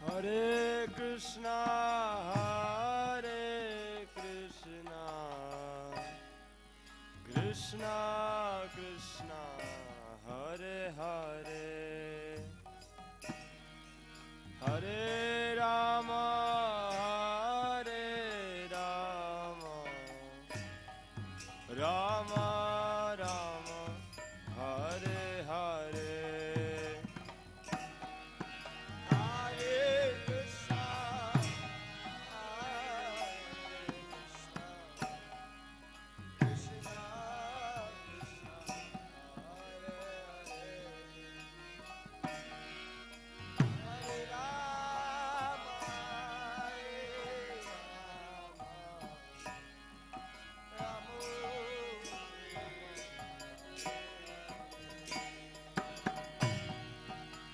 Hare Krishna, Hare Krishna, Krishna Krishna, Hare Hare, Hare Rama, Hare Rama, Rama Rama, Hare Hare.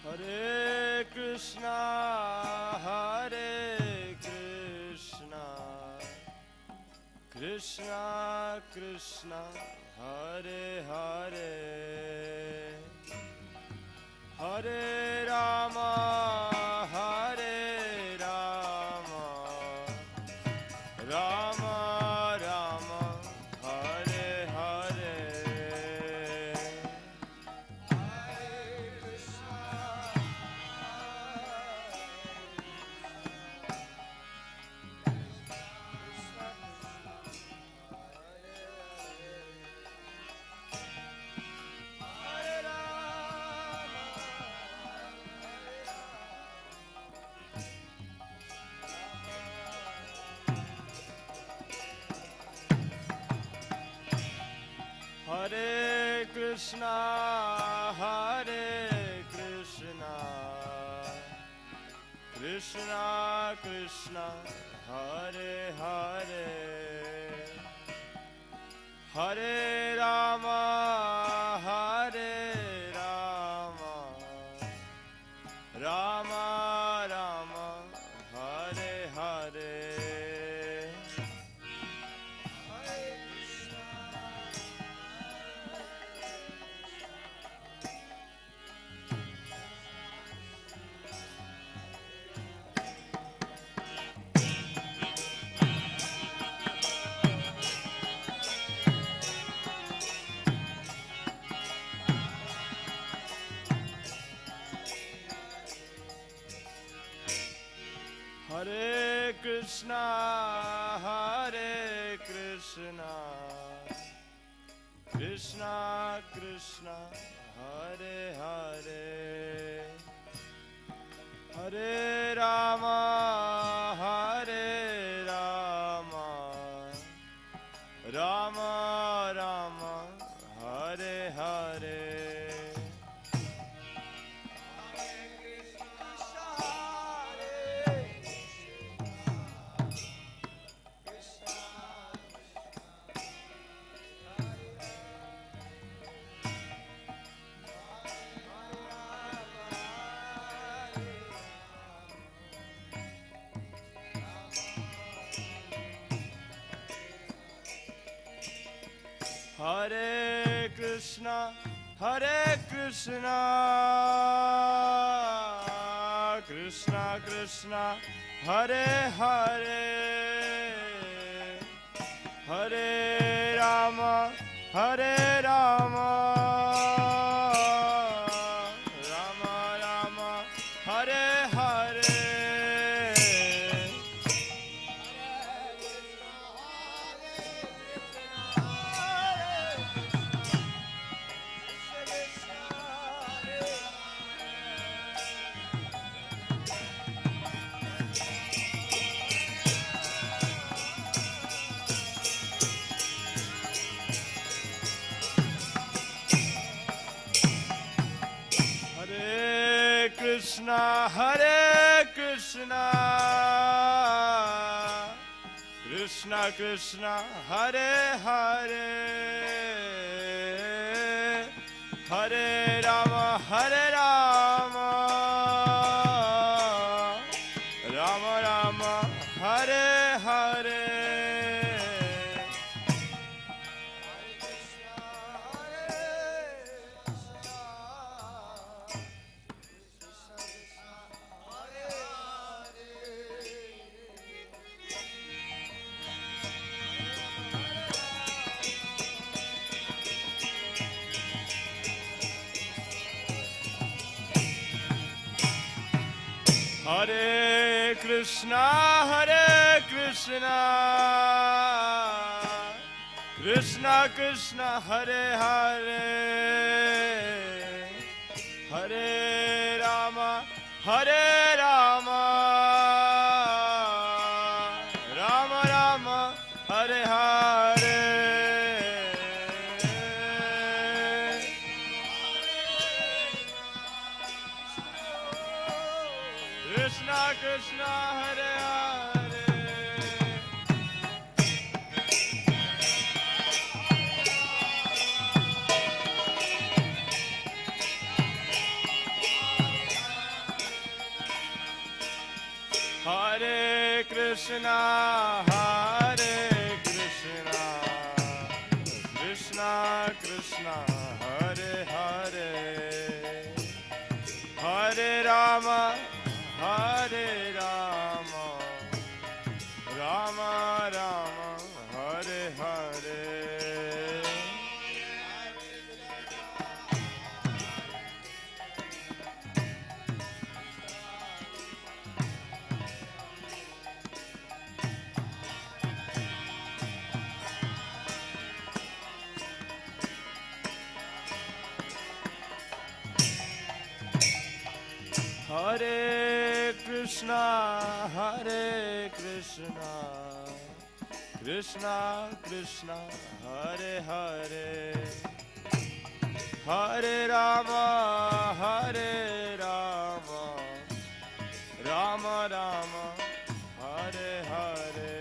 Hare Krishna, Hare Krishna, Krishna Krishna, Hare Hare, Hare Rama, Hare Rama, Rama Rama, Hare Hare. Hare Krishna, Hare Krishna, Krishna Krishna, Hare Hare, Hare Rama, Hare Rama, Rama Rama, Hare Hare. Hare Krishna, Hare Krishna, Krishna Krishna, Hare Hare, Hare Rama, Hare Rama, Rama Rama, Hare Hare. Hare Krishna, Hare Krishna, Krishna Krishna, Hare Hare, Hare Rama, Hare Rama, Rama Rama, Hare Hare. Krishna, Hare Krishna, Krishna Krishna, Hare Hare, Hare Rama, Hare Rama, Rama Rama, Hare Hare. Hare Krishna, Hare Krishna, Krishna Krishna, Hare Hare, Hare Rama, Hare Rama, Rama Rama, Hare Hare. Krishna Krishna, Hare Hare. Hare Krishna, Hare Krishna, Krishna Krishna, Hare Hare, Hare Rama, Hare Rama, Rama Rama, Hare Hare. Hare Krishna, Hare Krishna, Krishna Krishna, Hare Hare, Hare Rama, Hare Rama, Rama Rama, Hare Hare.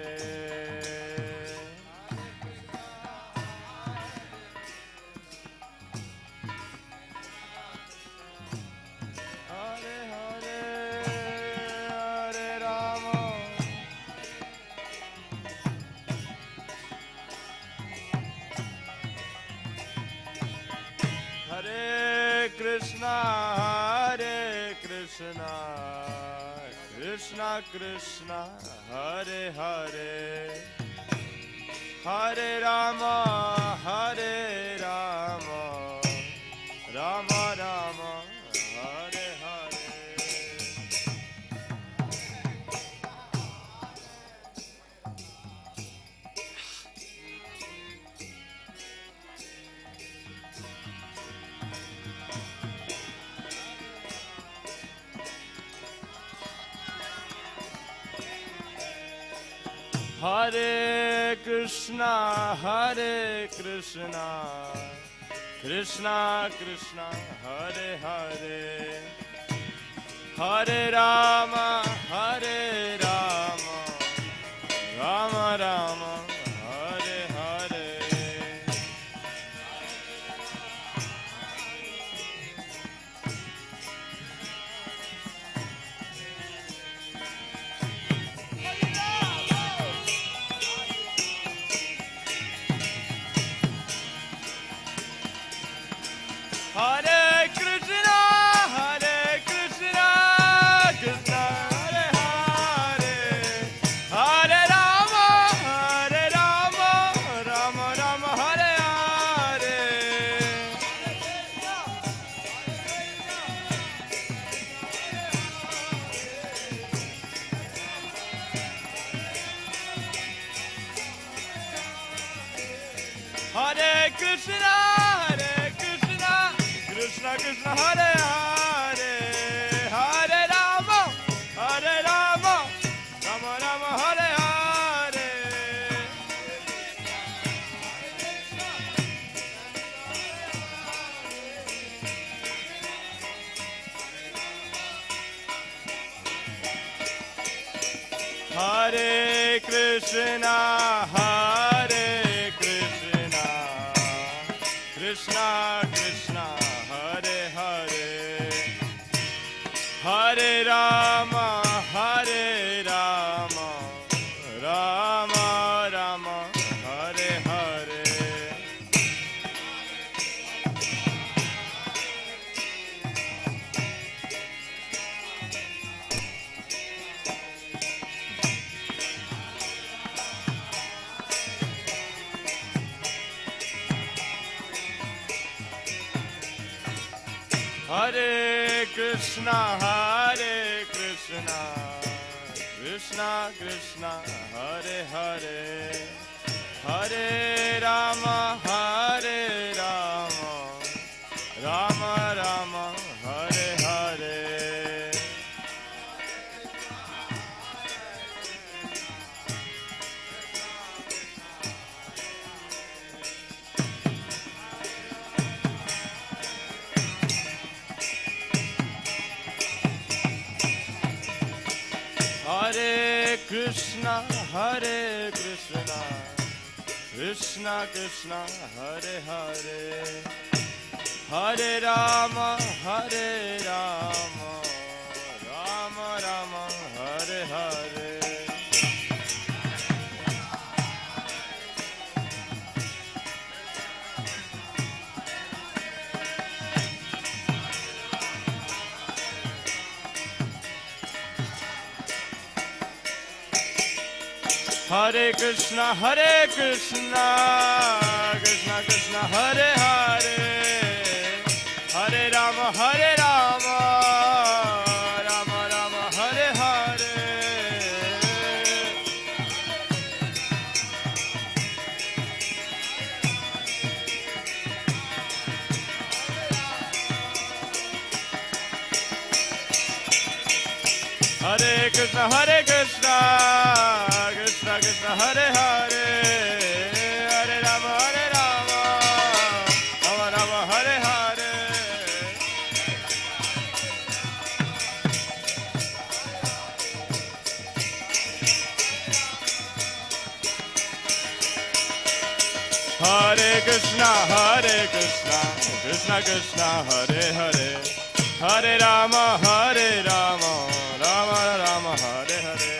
Hare Krishna, Hare Krishna, Krishna Krishna, Hare Hare, Hare Rama, Hare Rama, Rama Rama, Hare Hare. Hare Krishna, Hare Krishna, Krishna Krishna, Hare Hare, Hare Rama, Hare Rama, Rama Rama, Hare Hare. Hare Krishna, Hare Krishna, Krishna Hare Hare, Hare Rama, Hare Rama, Rama Rama, Hare Hare. Hare Krishna, Hare Krishna, Krishna Krishna, Hare Hare, Hare Rama, Hare Rama, Rama Rama, Hare Hare. Hare Krishna, Krishna Krishna, Hare Hare, Hare Rama, Rama Rama, Hare Hare. Hare Krishna, Krishna Krishna, Hare Hare, Hare Rama, Rama Rama, Hare Hare. Hare Krishna, Krishna Krishna, Hare Hare, Hare Rama, Rama Rama, Hare Hare. Hare Krishna, Krishna Krishna, Hare Hare, Hare Rama, Rama Rama, Hare Hare. Hare Krishna, Krishna Krishna, Hare Hare, Hare Rama, Rama Rama, Hare Hare. Hare Krishna, Krishna Krishna, Hare Hare, Hare Rama, Rama Rama, Hare Hare.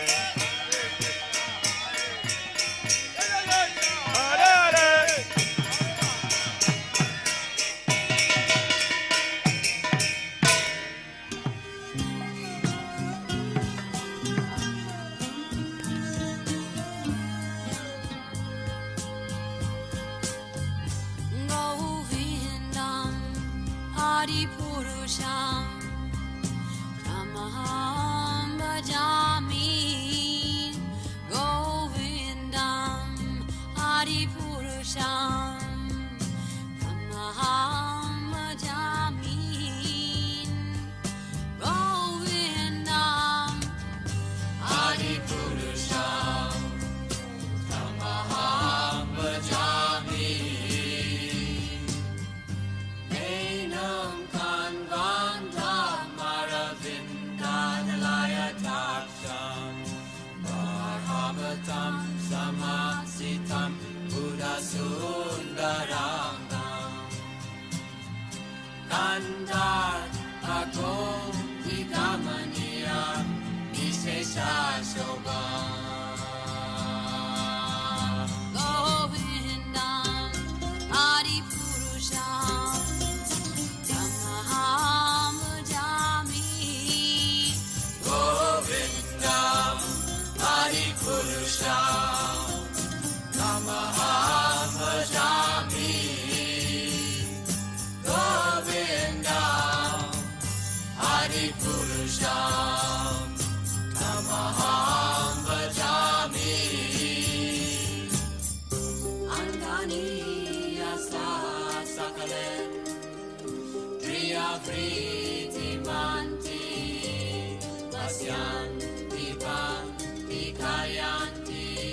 Pritimanti Pasyanti Kayanti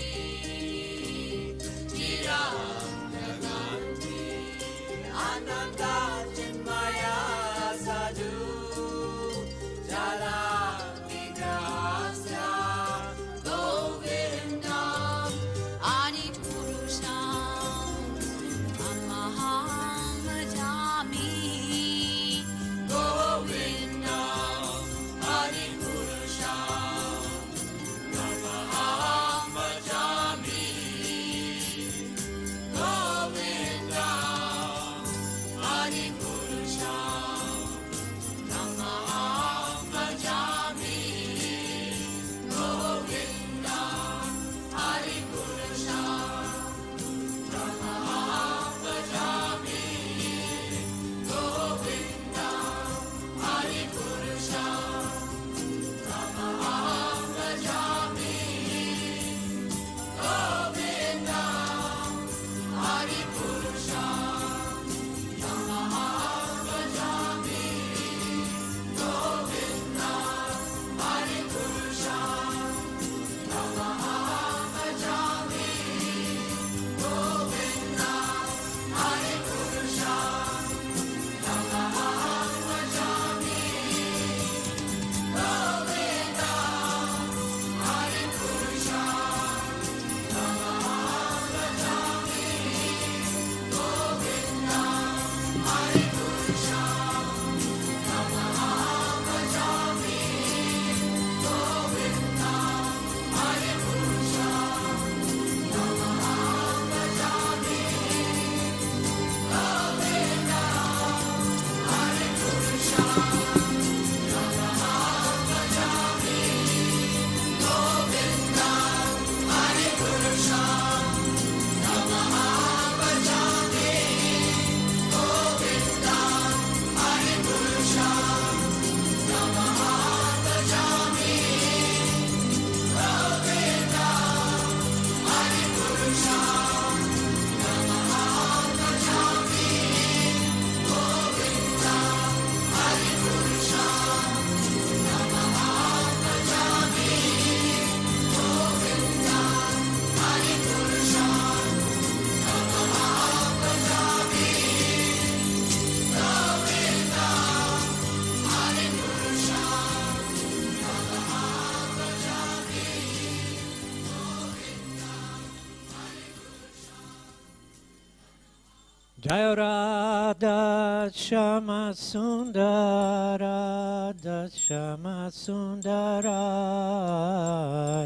Jaya Radha Shama Sundara Radha Shama Sundara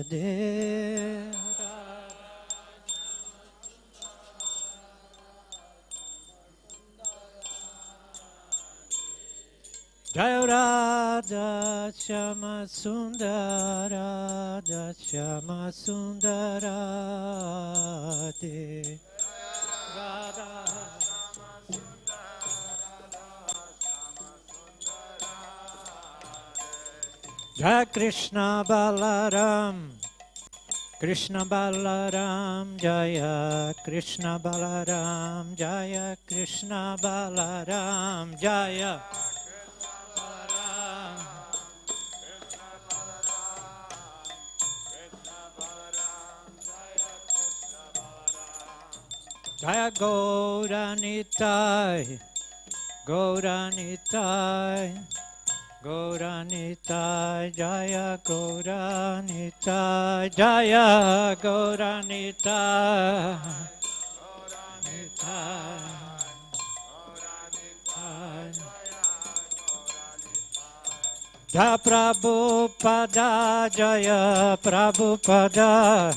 De Jaya Radha Shama Sundara Radha Shama Sundara De Radha Jai Krishna Balaram Krishna Balaram Jaya Krishna Balaram Jaya Krishna Balaram Jaya Balaram Jaya Gauranitai Gauranitai Gauranitai Jaya Gauranitai Jaya Gauranitai Jaya Prabhupada Jaya Prabhupada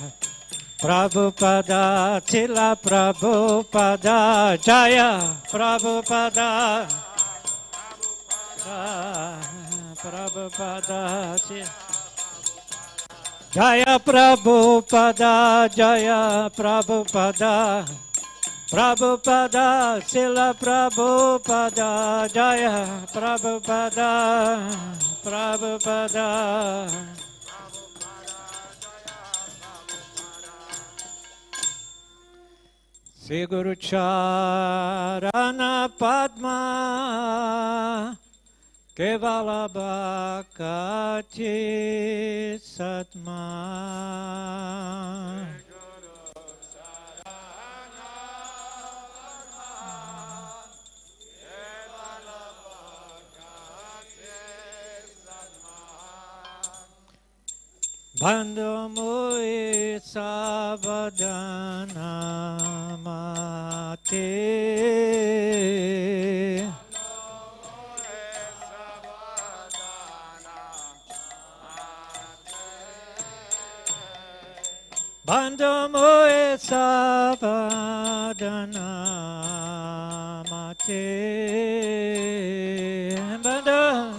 Prabhupada Tila Prabhupada Jaya Prabhupada Prabhupada Jaya Prabhupada Jaya Prabhupada Prabhupada Sila Prabhupada Jaya Prabhupada Prabhupada Sri Guru Charana Padma Kevala Bhakti Satma Bandhu Mui Savadana Mate Bandhu Mui Savadana Mate Bandhu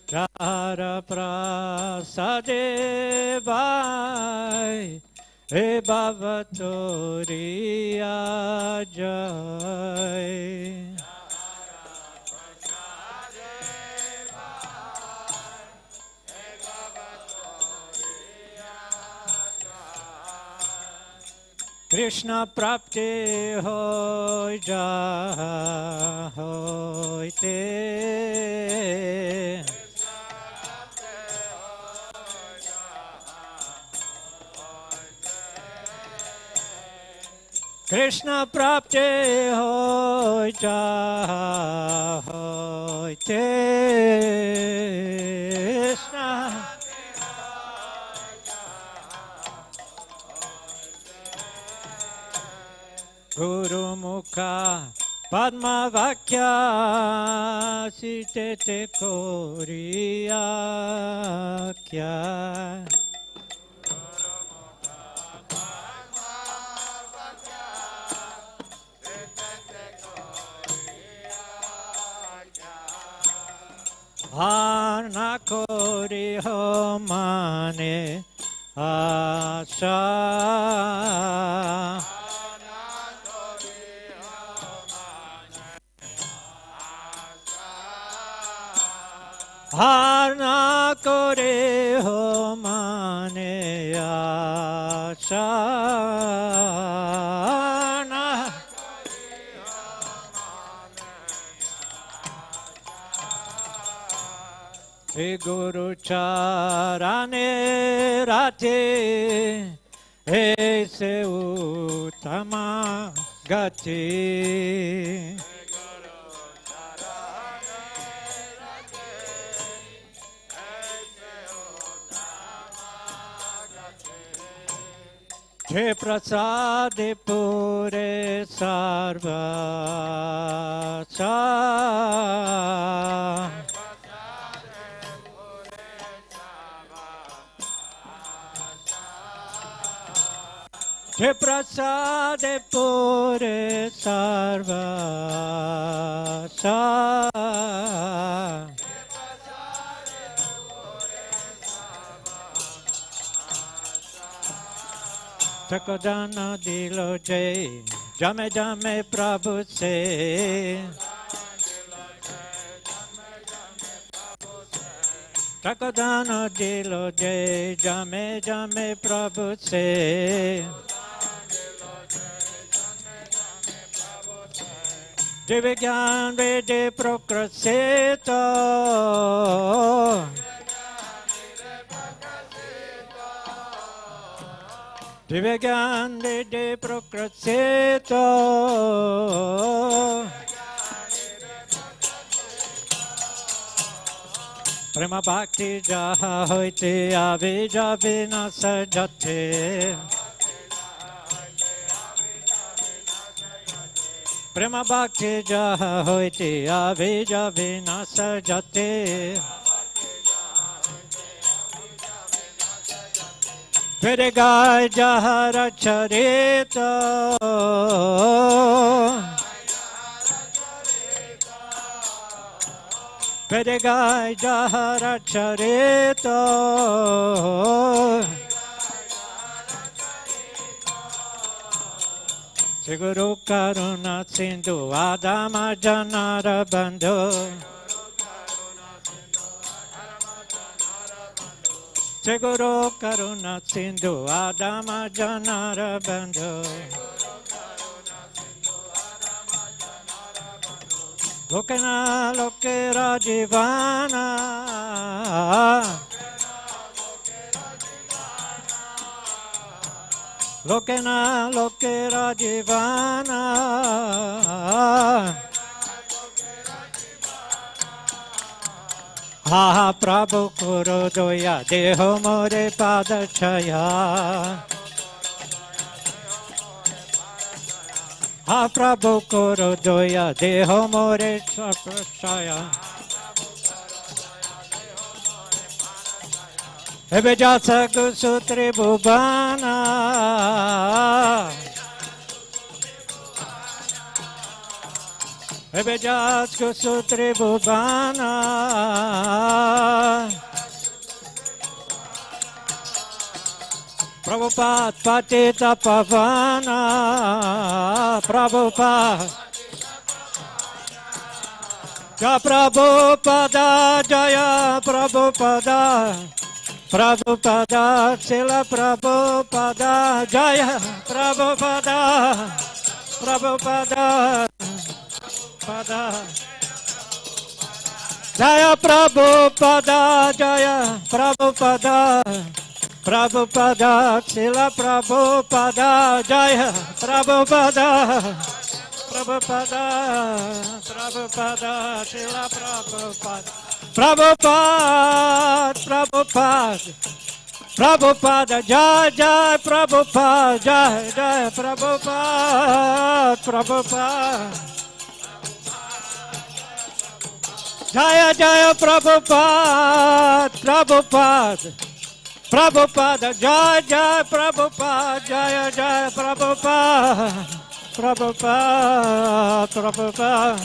Chara prasade vai He bhavatoriya jai Krishna prapti hoy ja hoy te Krishna prapti hoy ja hoy te Krishna Guru Mukha Padma Vakya Sitete Koriya Kya Ana Kori Ho Mane Asha Harna kore ho mane ashana Shri Guru Charane Rati Aise Uttama Gati Je prasade pure sarva sa. Je prasade pure sarva sa. Chakadana dilo jai, jame jame Prabhu se. Chakadana dilo jai, jame jame Prabhu se. Dive gyan vede prokrasito. Dive gyan vede prokrasito. Prema bhakti jaha hoite ave jabe na sajate. Prema bhakti jaha hoite ave jabe na sajate. Vede gai jahara charita. Vede gai jahara charita. Siguru karuna sindhu adama janara bandhu. Siguru karuna sindhu adama janara bandhu. Lokena lokera jivana. Lokena lokera jivana. Ha Prabhu kuro doya deho more padachaya. Ha Prabhu kuro doya deho more padachaya. Ebe jasa gusutri bhuvana. Ebe jas gusutri bhuvana. Prabhupada patita pavana. Prabhupada. Jaya Prabhupada, Jaya Prabhupada. Prabhupada, Srila Prabhupada, Jaya Prabhupada, Prabhupada, Pada, Jaya Prabhupada, Jaya Prabhupada, Prabhupada, Srila Prabhupada, Jaya Prabhupada, Prabhupada, Prabhupada, Srila Prabhupada. Prabhupada, Prabhupada, Prabhupada, Jai Jai Prabhupada, Jai Jai Prabhupada, Prabhupada, Jaya Jaya Prabhupada, Prabhupada, Prabhupada, Jai Jai Prabhupada, Jaya Jaya Prabhupada, Prabhupada, Prabhupada.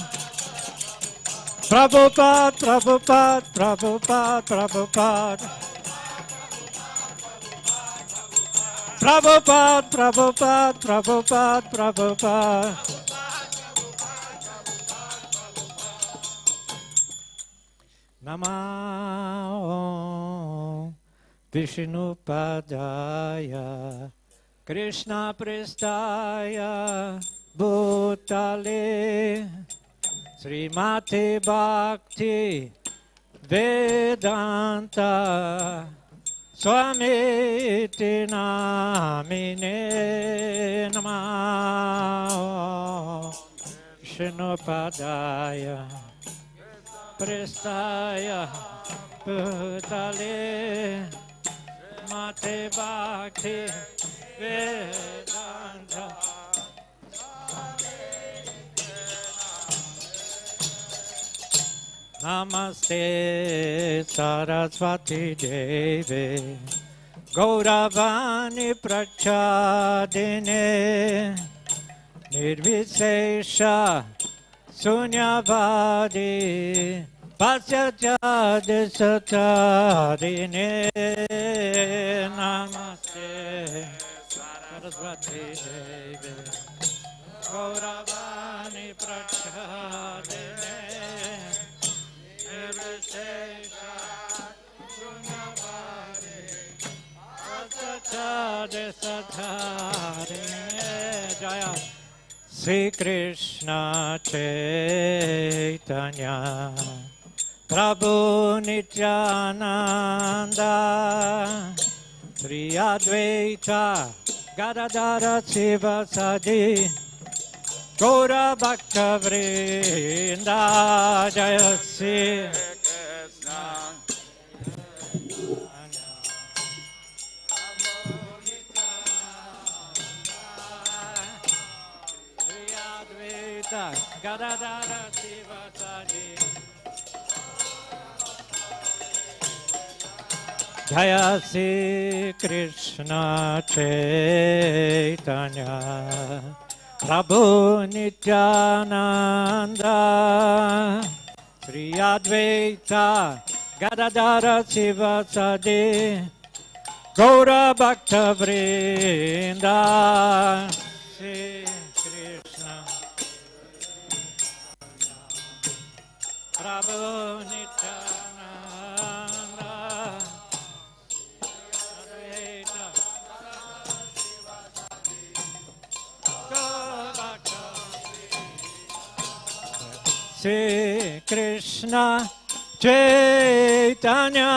Prabhupada, Prabhupada, Prabhupada, Prabhupada. Prabhupada, Prabhupada, Prabhupada, Prabhupada. Namo Vishnu Padaya Krishna Prestaya Bhutale Srimati Bhakti Vedanta Swamiti Namine Namah Vishnu Padaya Prestaya Bhutale Mate Bhakti Vedanta. Namaste Saraswati Devi Gauravani Prachadine Nirvisesha Sunyavadi Pasyachadi Satarine. Namaste Saraswati Devi Gauravani Prachadine Nirvisesha Sunyavadi Pasyachadi Satarine. Jaya Sri Krishna Chaitanya Prabhu Nityananda Sri Advaita Gadadara Sivasadi Gaura Bhakta Vrinda. Jaya Sri Krishna Sri Advaita Gadadara Sivasadi Jaya Sri Krishna Chaitanya Prabhu Nityananda Sri Advaita Gadadara Sivasadi Gaura Bhakta Vrinda. Sri Krishna Prabhu Nityananda Advaita Gaura Bhakta Sri Krishna Chaitanya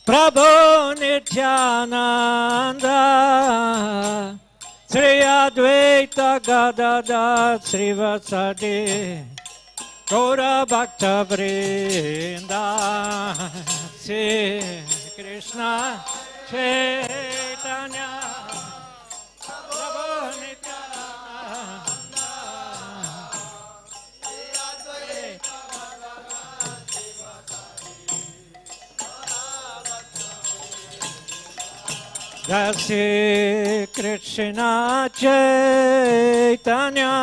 Prabhu Nityananda Sri Advaita Gadadara Sivasadi Gaura Bhakta Vrinda. Sri Krishna Chaitanya Prabhu Nityananda Sri Advaita Jai Sri Krishna Chaitanya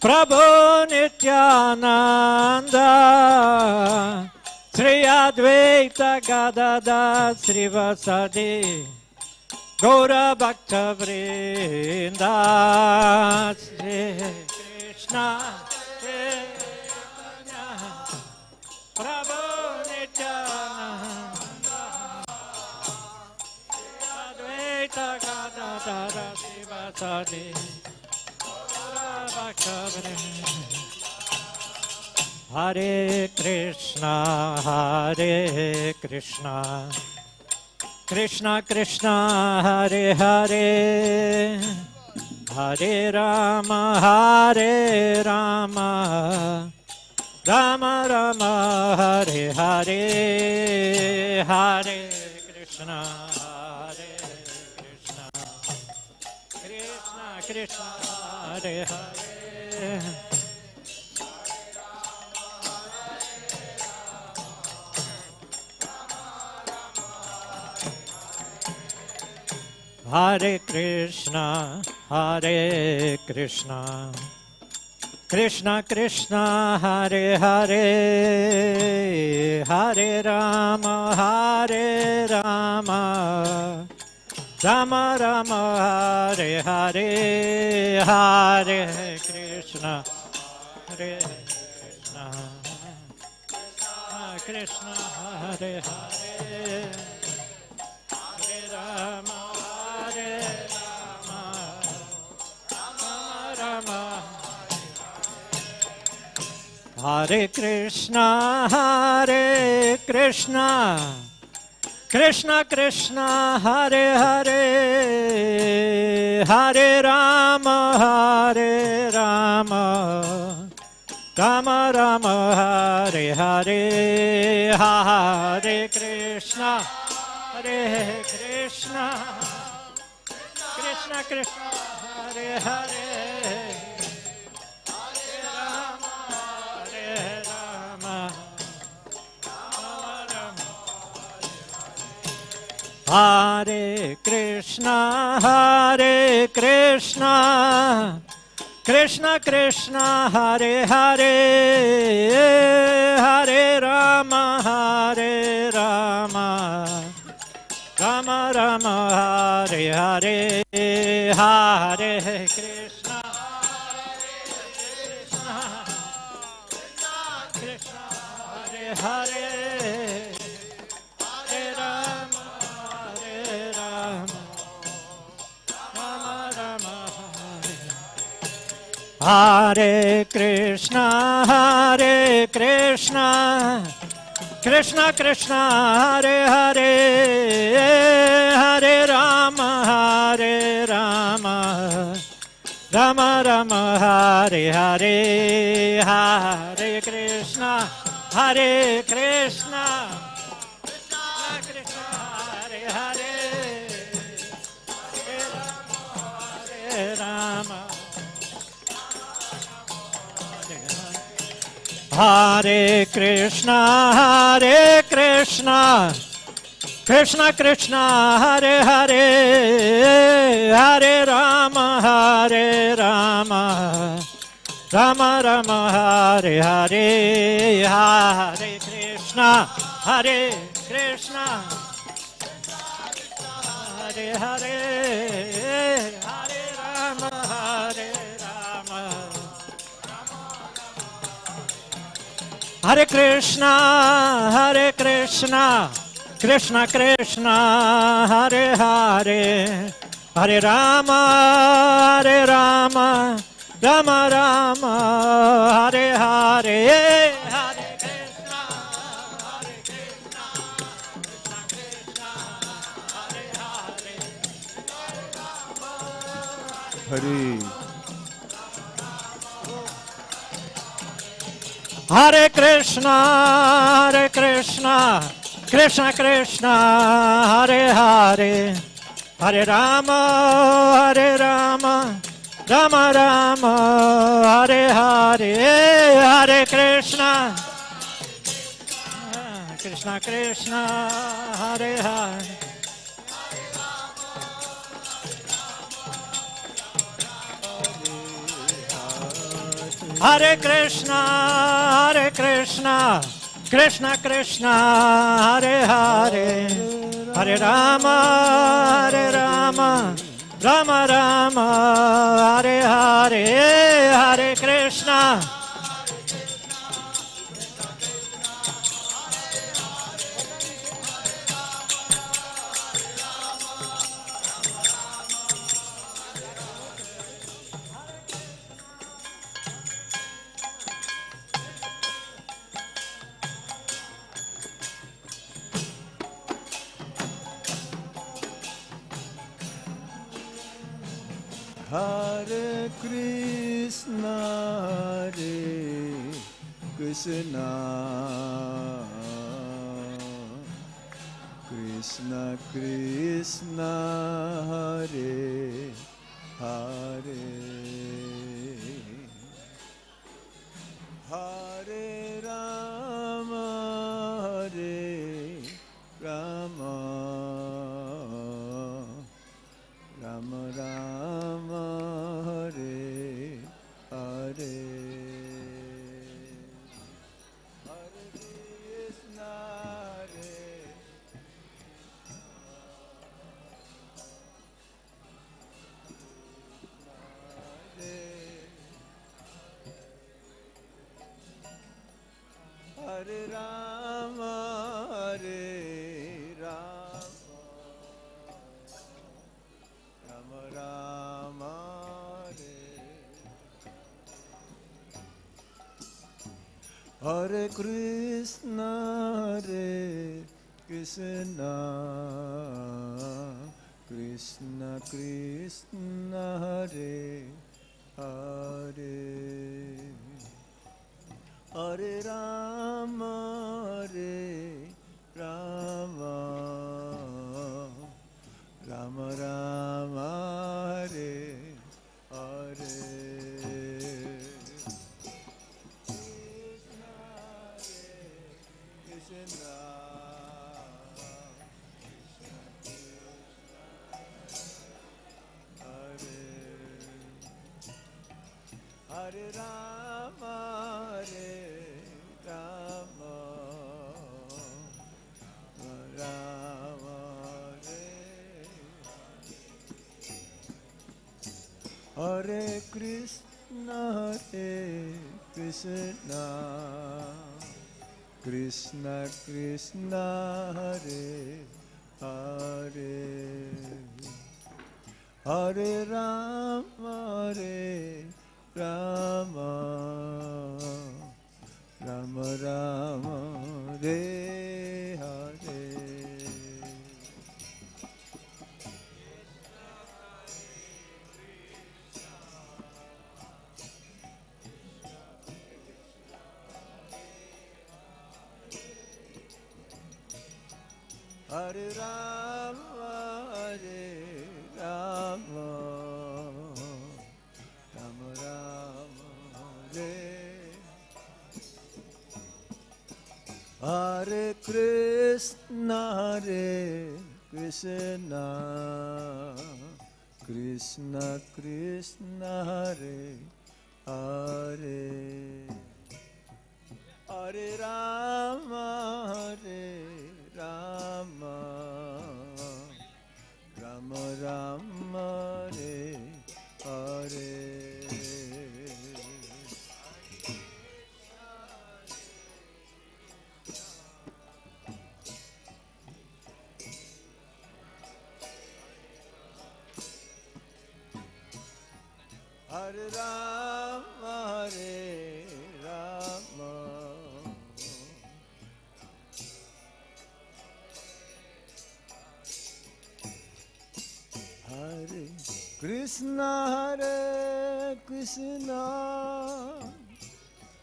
Prabhu Nityananda Sri Advaita Gadadara Sivasadi Gaura Bhakta Vrinda. Sri Krishna Chaitanya Prabhu Nityananda Advaita Gadadara Sivasadi Gaura Bhakta Vrinda. Hare Krishna Krishna Krishna Hare Hare Hare Rama Rama Rama Hare Hare. Hare Krishna Krishna Krishna Hare Hare Hare Krishna Krishna Krishna Hare Hare Hare Rama Rama Rama Hare Hare. Hare Krishna Krishna Krishna Hare Hare Hare Rama Rama Hare Krishna Krishna Krishna Hare Hare Hare Rama Rama Rama Hare Hare. Hare Krishna Krishna Hare Hare Hare Krishna, Krishna Krishna, Hare Hare, Hare Rama, Rama Rama, Hare Hare, Hare Krishna, Krishna Hare Hare. Hare Krishna, Krishna Krishna, Hare Hare, Hare Rama, Rama Rama, Hare Hare, Hare Krishna, Krishna Krishna, Hare Hare, Hare Rama. Hare Krishna, Krishna Krishna, Hare Hare, Hare Rama, Rama Rama, Hare Hare, Hare Krishna, Krishna, Hare Hare, Hare Rama, Rama. Hare Krishna, Krishna Krishna, Hare Hare, Hare Rama, Rama Rama, Hare Hare, Hare Krishna, Krishna Krishna, Hare Hare, Hare Hare Krishna, Krishna Krishna, Hare Hare, Hare Rama, Rama Rama, Hare Hare, Hare Krishna, Krishna Krishna, Hare Hare. Hare Krishna, Krishna Krishna, Hare Hare, Hare Rama, Rama Rama, Hare Hare, Hare Krishna. Hare Krishna, Krishna Krishna, Hare Hare, Hare Rama, Rama Rama Rama, Hare Hare, Hare Krishna, Hare Rama, Rama Rama, Hare Krishna, Krishna Krishna Krishna, Hare Hare, Hare Rama, Rama Rama, Krishna, Hare Rama, Rama, Rama, Hare Krishna, Krishna, Krishna Krishna, Hare Hare, Hare Rama, Rama, Rama Rama, Hare Hare. Hare Rama, Rama, Rama Rama, Hare Krishna, Krishna, Krishna Krishna, Hare Hare, Hare Rama, Rama, Rama Rama, Hare Hare. Hare Rama, Rama, Hare Krishna, Krishna,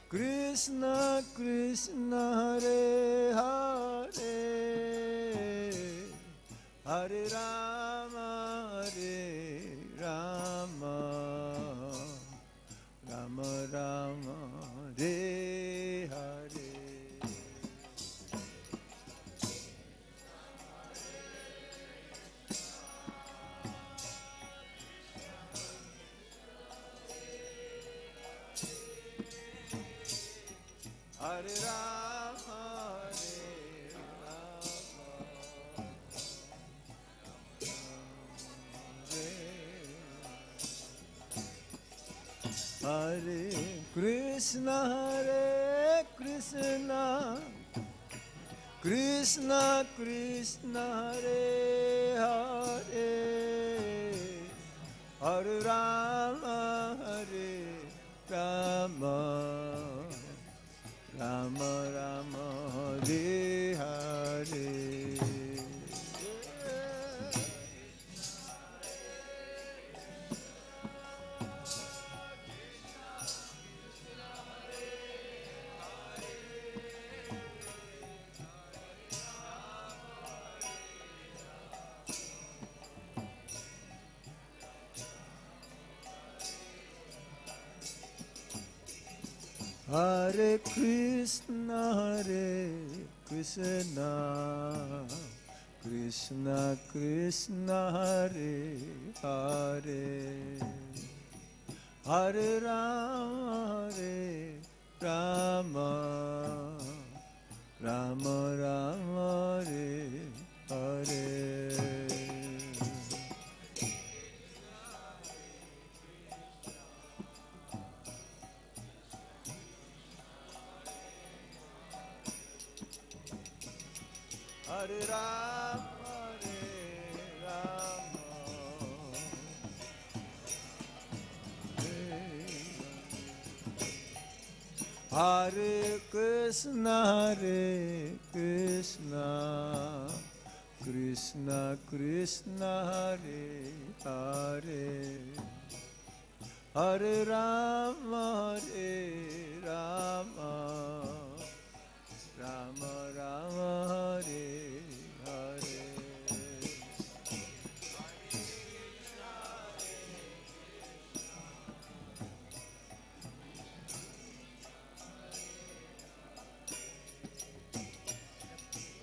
Krishna Krishna, Hare Hare, Hare Rama, Rama, Rama Rama, Hare Hare. Hare Rama, Hare Krishna, Krishna, Krishna Krishna, Hare Hare, Hare Rama, Rama, Rama Rama, Hare Hare. Hare Krishna, Krishna, Krishna Krishna, Hare Hare, Hare Rama, Rama, Rama Rama, Hare Hare. Hare Rama, Rama, Hare Krishna, Krishna, Krishna Krishna, Hare Hare, Hare Rama, Rama, Rama Rama, Hare Hare.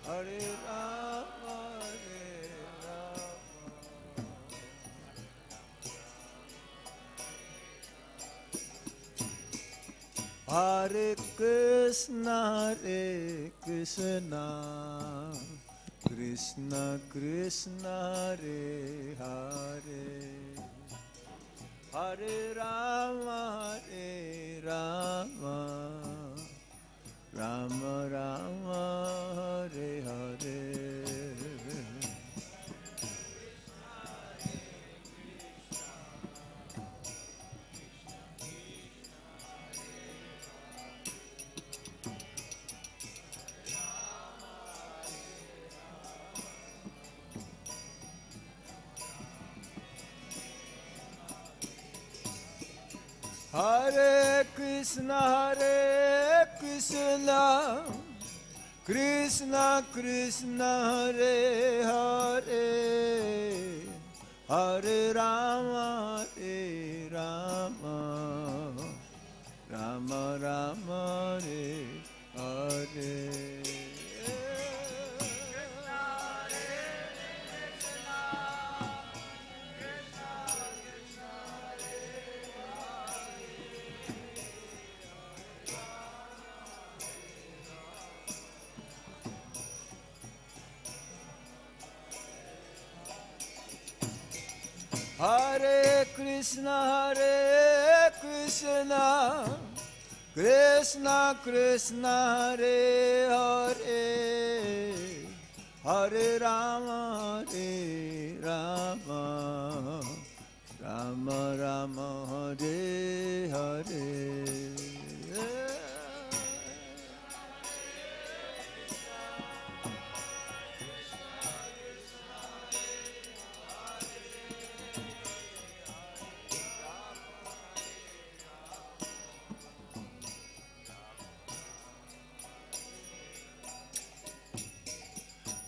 Hare Rama, Rama. Hare Krishna, Krishna Krishna, Hare Hare, Hare Rama, Rama, Rama Rama, Hare Hare. Hare Krishna, Krishna Krishna, Hare Hare, Hare Rama, Rama, Rama Rama, Hare Hare. Hare Krishna, Krishna Krishna, Hare Hare, Hare Rama, Rama, Rama Rama, Hare Hare.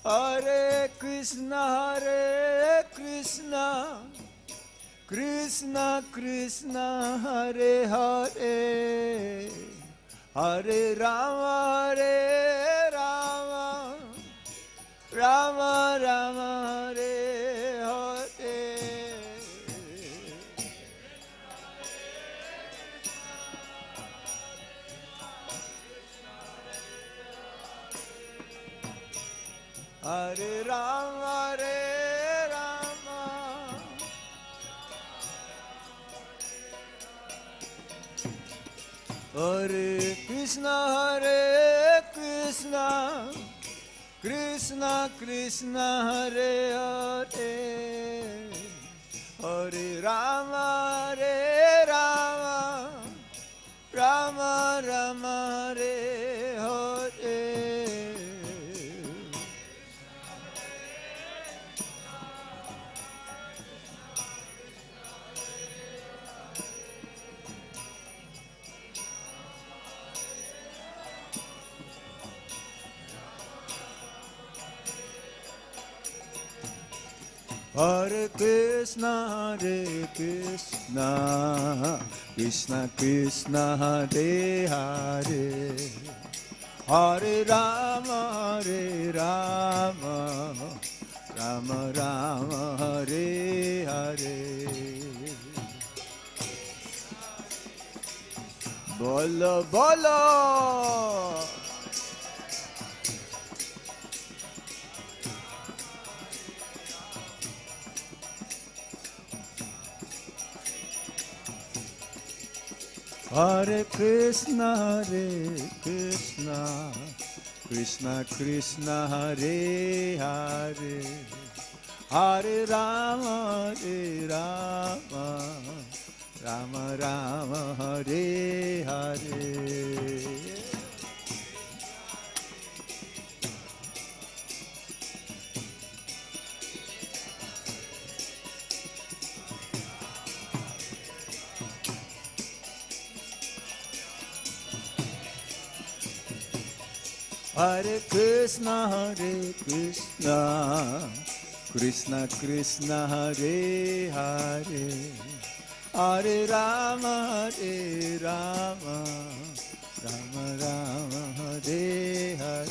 Hare Krishna, Krishna Krishna, Hare Hare, Hare Rama, Rama, Rama Rama, Hare Hare. Hare Rama, Rama, Hare Krishna, Krishna Krishna, Hare Hare, Hare Rama, Rama, Rama Rama, Hare Hare. Hare Krishna, Krishna Krishna, Hare Hare, Hare Rama, Rama, Rama Rama, Hare Hare. Bolo Bolo. Hare Krishna, Krishna Krishna, Hare Hare, Hare Rama, Rama, Rama Rama, Hare Hare. Hare Krishna, Krishna Krishna, Hare Hare, Hare Rama, Rama, Rama Rama, Hare Hare.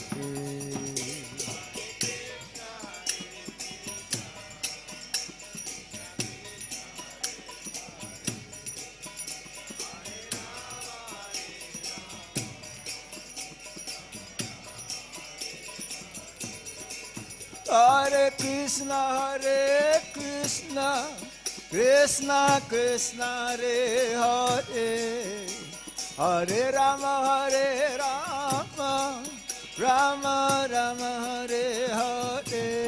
Hare Krishna, Krishna Krishna, Hare Hare, Hare Rama, Rama Rama, Hare Hare.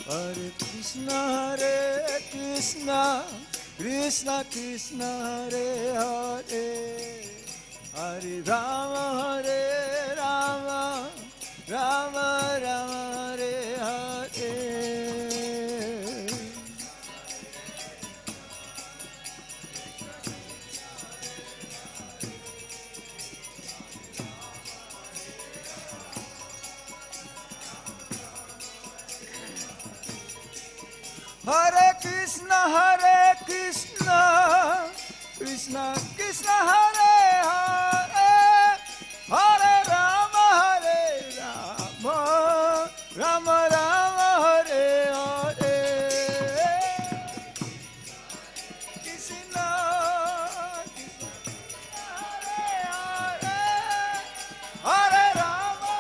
Hare Krishna, Krishna Krishna, Hare Hare, Hare Rama, Rama Rama, Hare Hare. Hare Krishna, Krishna Krishna, Hare Hare, Hare Rama, Rama Rama, Hare Hare. Krishna, Hare Rama,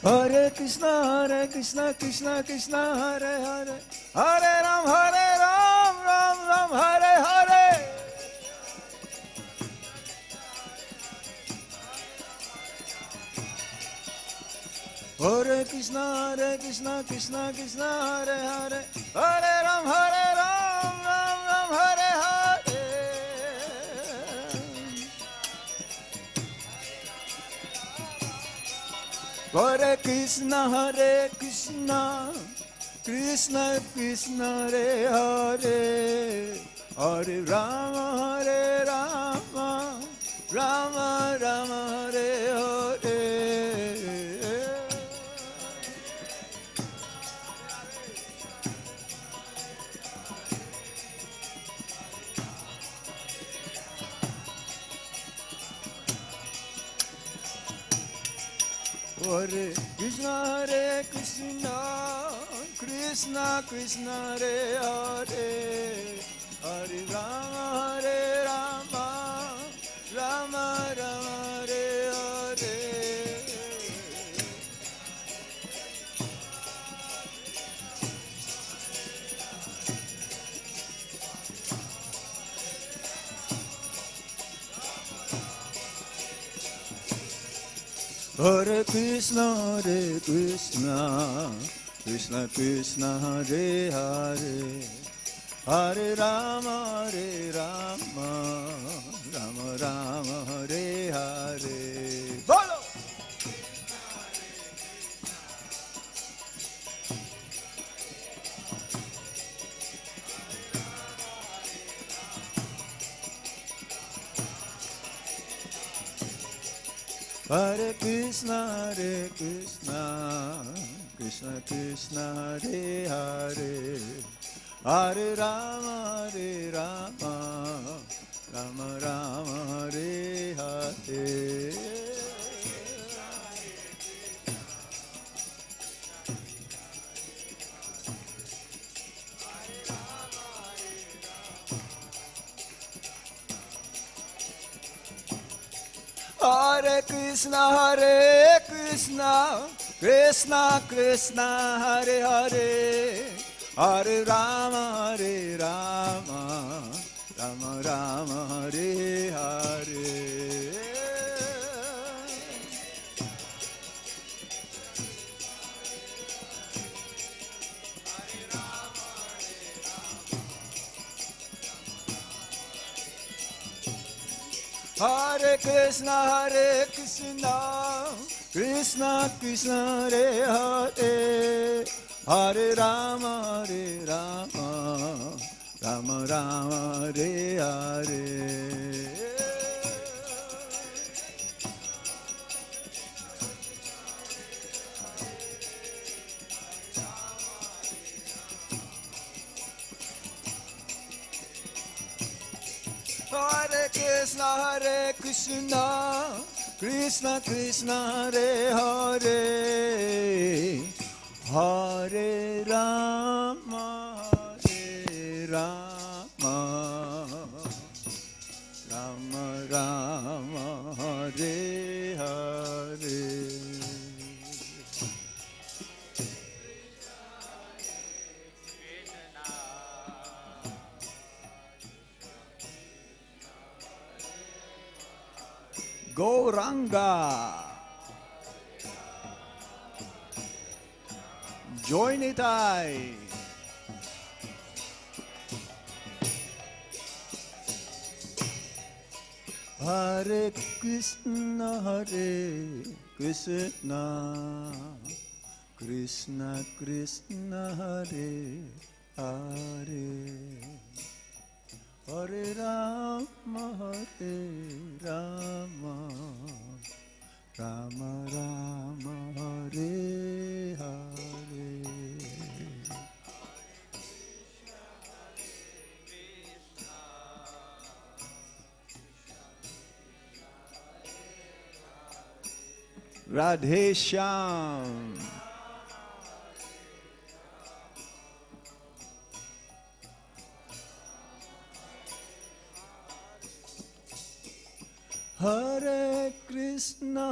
Hare Krishna, Krishna Krishna, Hare Hare, Hare Ram, Ram Ram, Hare Hare. Hare Krishna, Krishna Krishna, Hare Hare, Hare Ram, Ram Ram, Hare Hare. Hare Krishna, Krishna Krishna, Hare Hare, Hare Rama, Rama Rama, Hare Hare. Hare Krishna, Krishna Krishna, Hare Hare, Hare Rama, Rama Rama, Hare Hare. Hare Krishna, Krishna Krishna, Hare Hare, Hare Rama, Rama Rama, Hare Hare. Bolo! Hare Krishna, Krishna Krishna, Hare Hare, Hare Rama, Rama Rama, Hare Hare. Hare Krishna, Krishna Krishna, Hare Hare, Hare Rama, Rama Rama, Hare Hare. Hare Krishna, Krishna Krishna, Hare Hare, Hare Rama, Rama Rama, Hare Hare. Hare Krishna, Krishna Krishna Hare Hare, Hare Rama, Hare Rama, Rama Rama, Hare Hare. Gauranga, join it I. Hare Krishna, Krishna Krishna Hare Hare, Hare Rama, Rama Rama, Hare Hare. Radhe Shyam. Hare Krishna,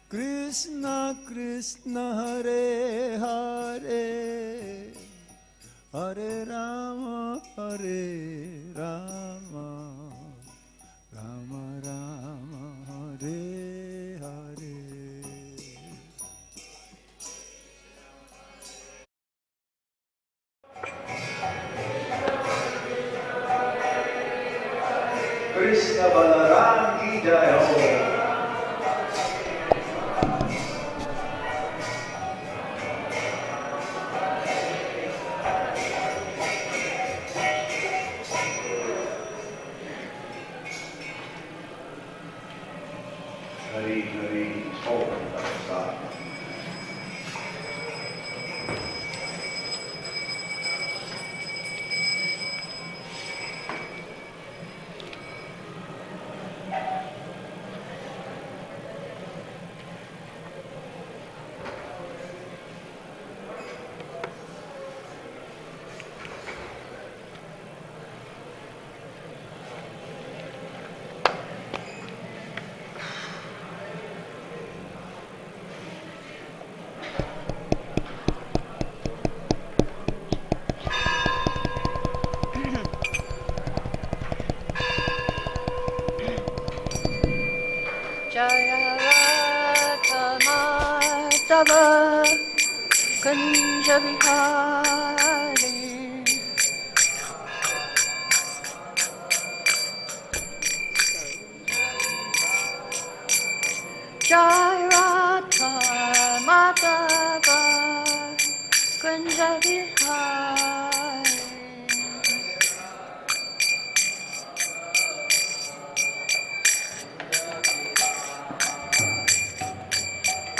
Krishna Krishna Hare Hare, Hare Rama, Rama Rama, Hare Hare. Krishna Balaram ki jai ho. Hari Hari Om Darshan. Jayaratamādava Kunjabihari Jayaratamādava Kunjabihari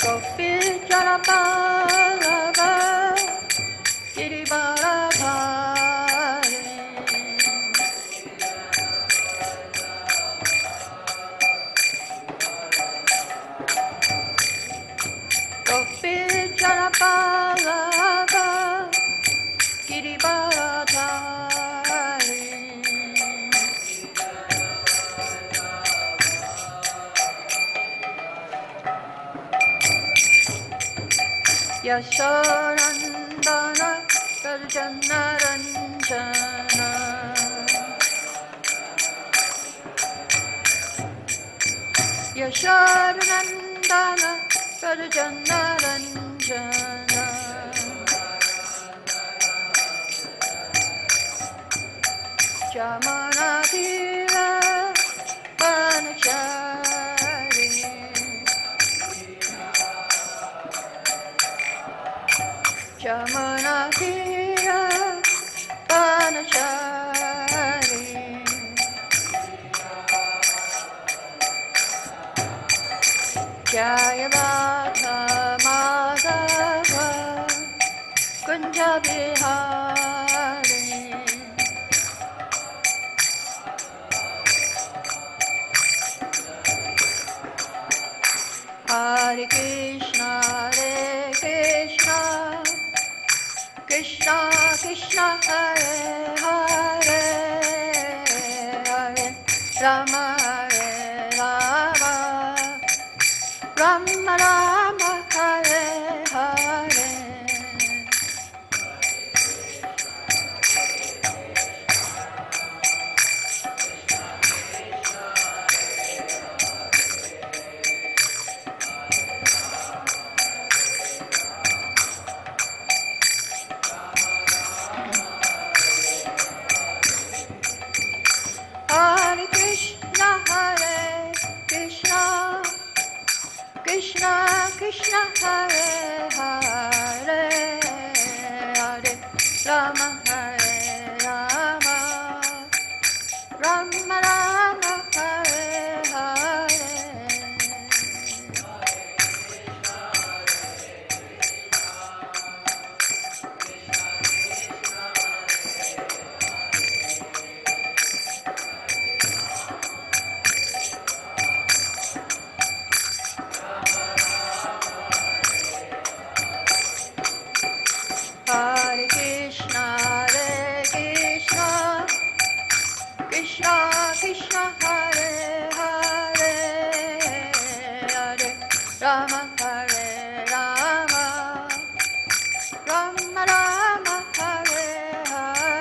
Gopi-Janapalava Girivaradhari Gopi-Janapalava Girivaradhari Yashodandana Sarjanaranjana Yashodandana Sarjanaranjana Jamanatira Vanachari Jamanatira Vanachari Jaya Radha Madhava Kunja Bihari Rama Hare Rama, Rama Rama Hare Hare. Hare Krishna, Krishna Krishna, Hare Hare, Hare Rama, Hare Rama, Rama Rama, Hare Hare. Hare Krishna, Krishna Krishna, Hare Hare, Hare Rama, Hare Rama, Rama Rama, Hare Hare.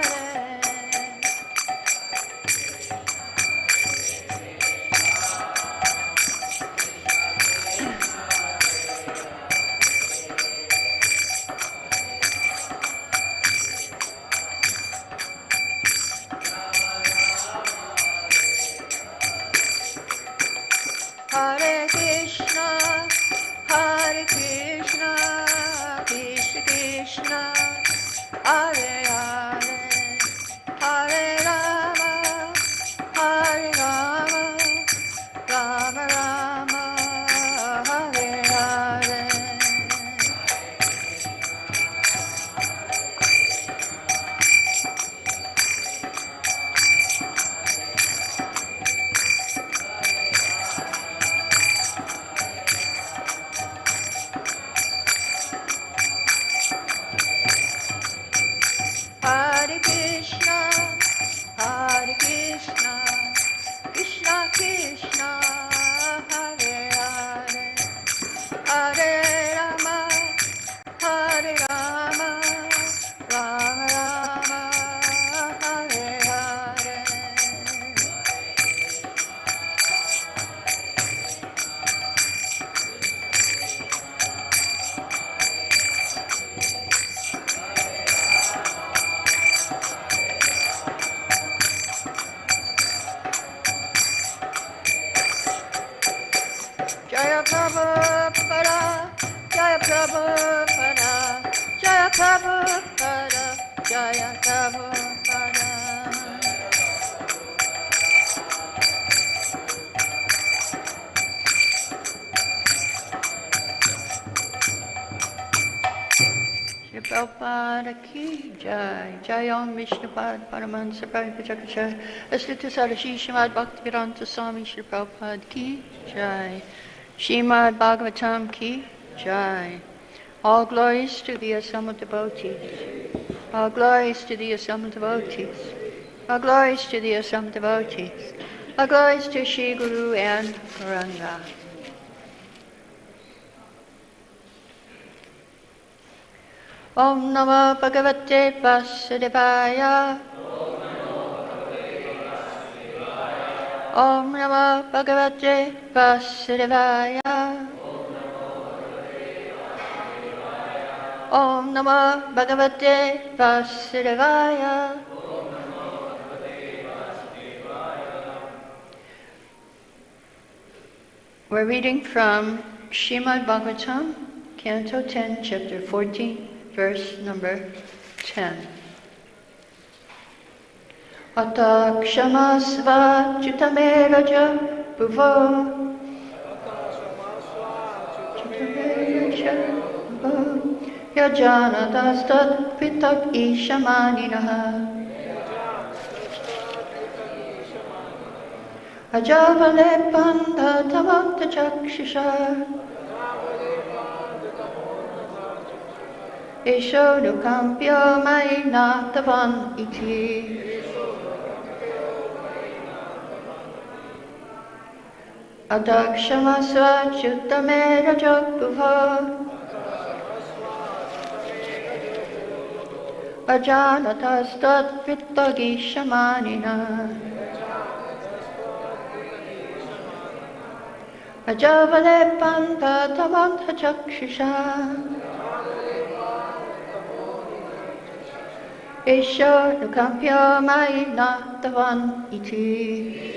Hare Krishna, Krishna Krishna, Hare Hare, Hare Rama, Rama Rama, Hare Hare. Hare Krishna, Krishna Krishna, Hare Hare, Hare Rama, Rama Rama, Hare Hare. Jaya Prabhupada, Jaya Prabhupada, Jaya Prabhupada, Jaya Prabhupada. Shri Prabhupada ki jai, Jai Om Vishnupad Paramahansa Prabhupada, Astuta Sarashi Srimad Bhakti-Vedanta Swami Shri Prabhupada ki jai. Srimad Bhagvatam ki jai. All glories to the assembled devotees. All glories to the assembled devotees. All glories to the assembled devotees. All glories to Shri Guru and Gauranga. Om Namo Bhagavate Vasudevaya. Om Namo Bhagavate Vasudevaya. Om Namo Bhagavate Vasudevaya. We're reading from Srimad Bhagvatam, Canto 10, Chapter 14, verse number 10. Ata kshamasva chutame raja bhuvo. Chutame raja bhuvo. Yajanatastat pitak ishamaninaha. Ajavale pandha tamanta chakshusha. Esho nukampyo maina tavan iti. Adakshamasva Chutame Rajabhuva Ajanatastat Vittagishamanina Ajavale Panta Tamanta Chakshusha Esha Nukampya Maina Tavan Iti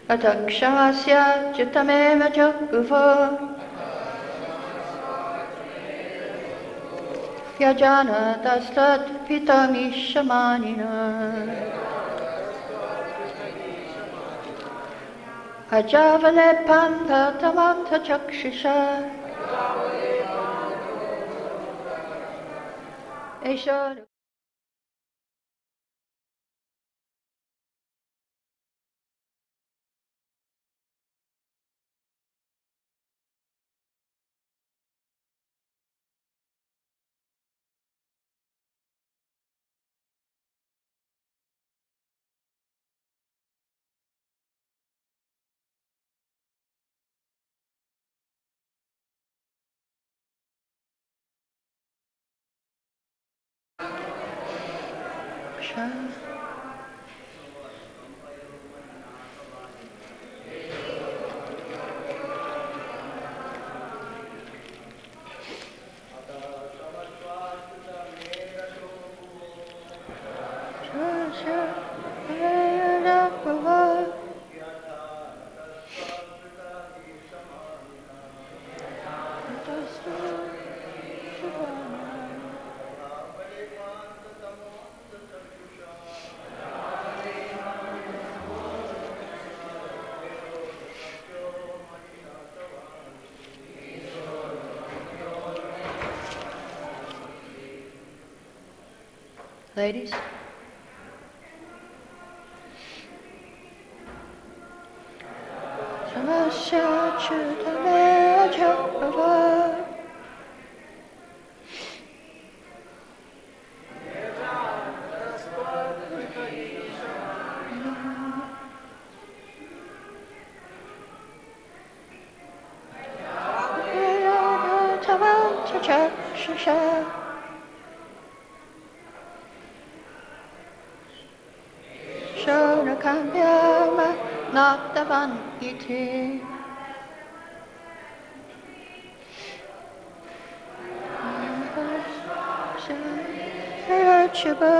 Atakshamasya Chitameva Jagguva Yajana Tastat Pitamishamanina Ajavale Panta Tamanta Chakshusha Esha Ladies? Samasya Chutame Jagguva Tamanta Chakshusha Shonakambhyama Natavan Iti Shayachaba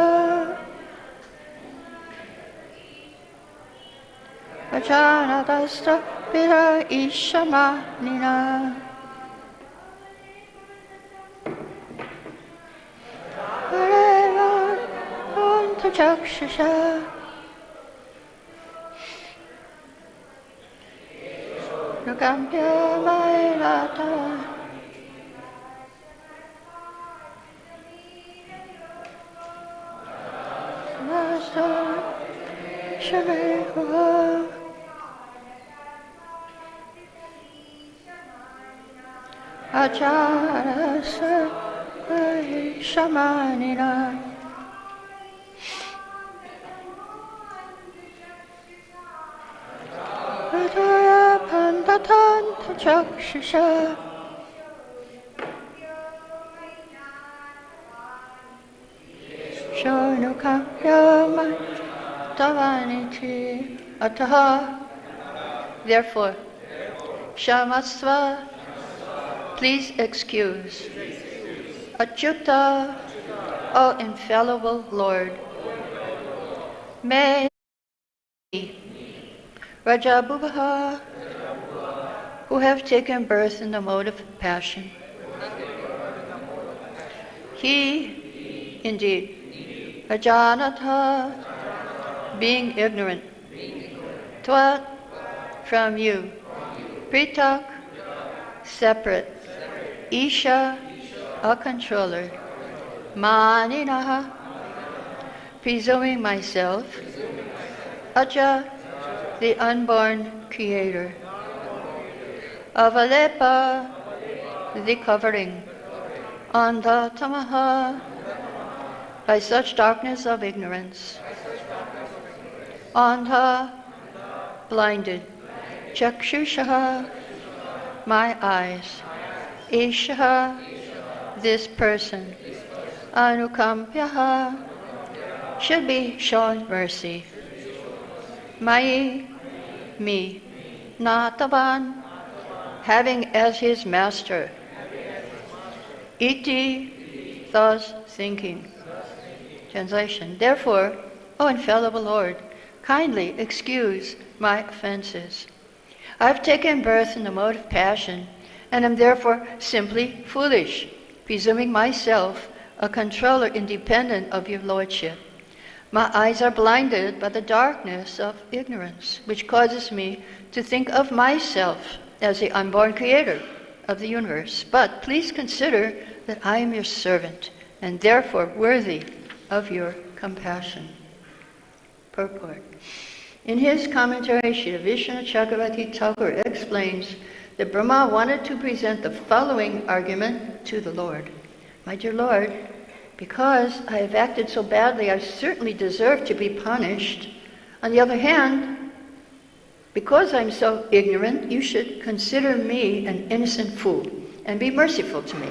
Ajanadasta Pira Ishamanina Areva Anta Chakshusha Nukampya Mailata Nasa Shamekha Acharasa Shamanina Adaya Pandatanta Chakshusha Shonukampyama Tavaniti Ataha. Therefore, Shamasva, please excuse. Achyuta, O infallible Lord, may Rajabhuvaha, who have taken birth in the mode of passion. He, indeed, Ajanatha, being ignorant, Tvat, from you, Pritak, separate, Isha, a controller, Maninaha, presuming myself, Aja, the unborn creator, Avalepa, the covering, Anda Tamaha, by such darkness of ignorance, Andha, blinded. Chakshushaha, my eyes. Ishaha, this person. Anukampyaha, should be shown mercy. Mai, me. Natavan, having as his master. Iti, thus thinking. Translation. Therefore, O infallible Lord, kindly excuse my offenses. I've taken birth in the mode of passion, and am therefore simply foolish, presuming myself a controller independent of your lordship. My eyes are blinded by the darkness of ignorance, which causes me to think of myself as the unborn creator of the universe. But please consider that I am your servant, and therefore worthy of your compassion. Purport. In his commentary, Srila Vishnu Chakravarti Thakur explains that Brahma wanted to present the following argument to the Lord. My dear Lord, because I have acted so badly, I certainly deserve to be punished. On the other hand, because I'm so ignorant, you should consider me an innocent fool and be merciful to me.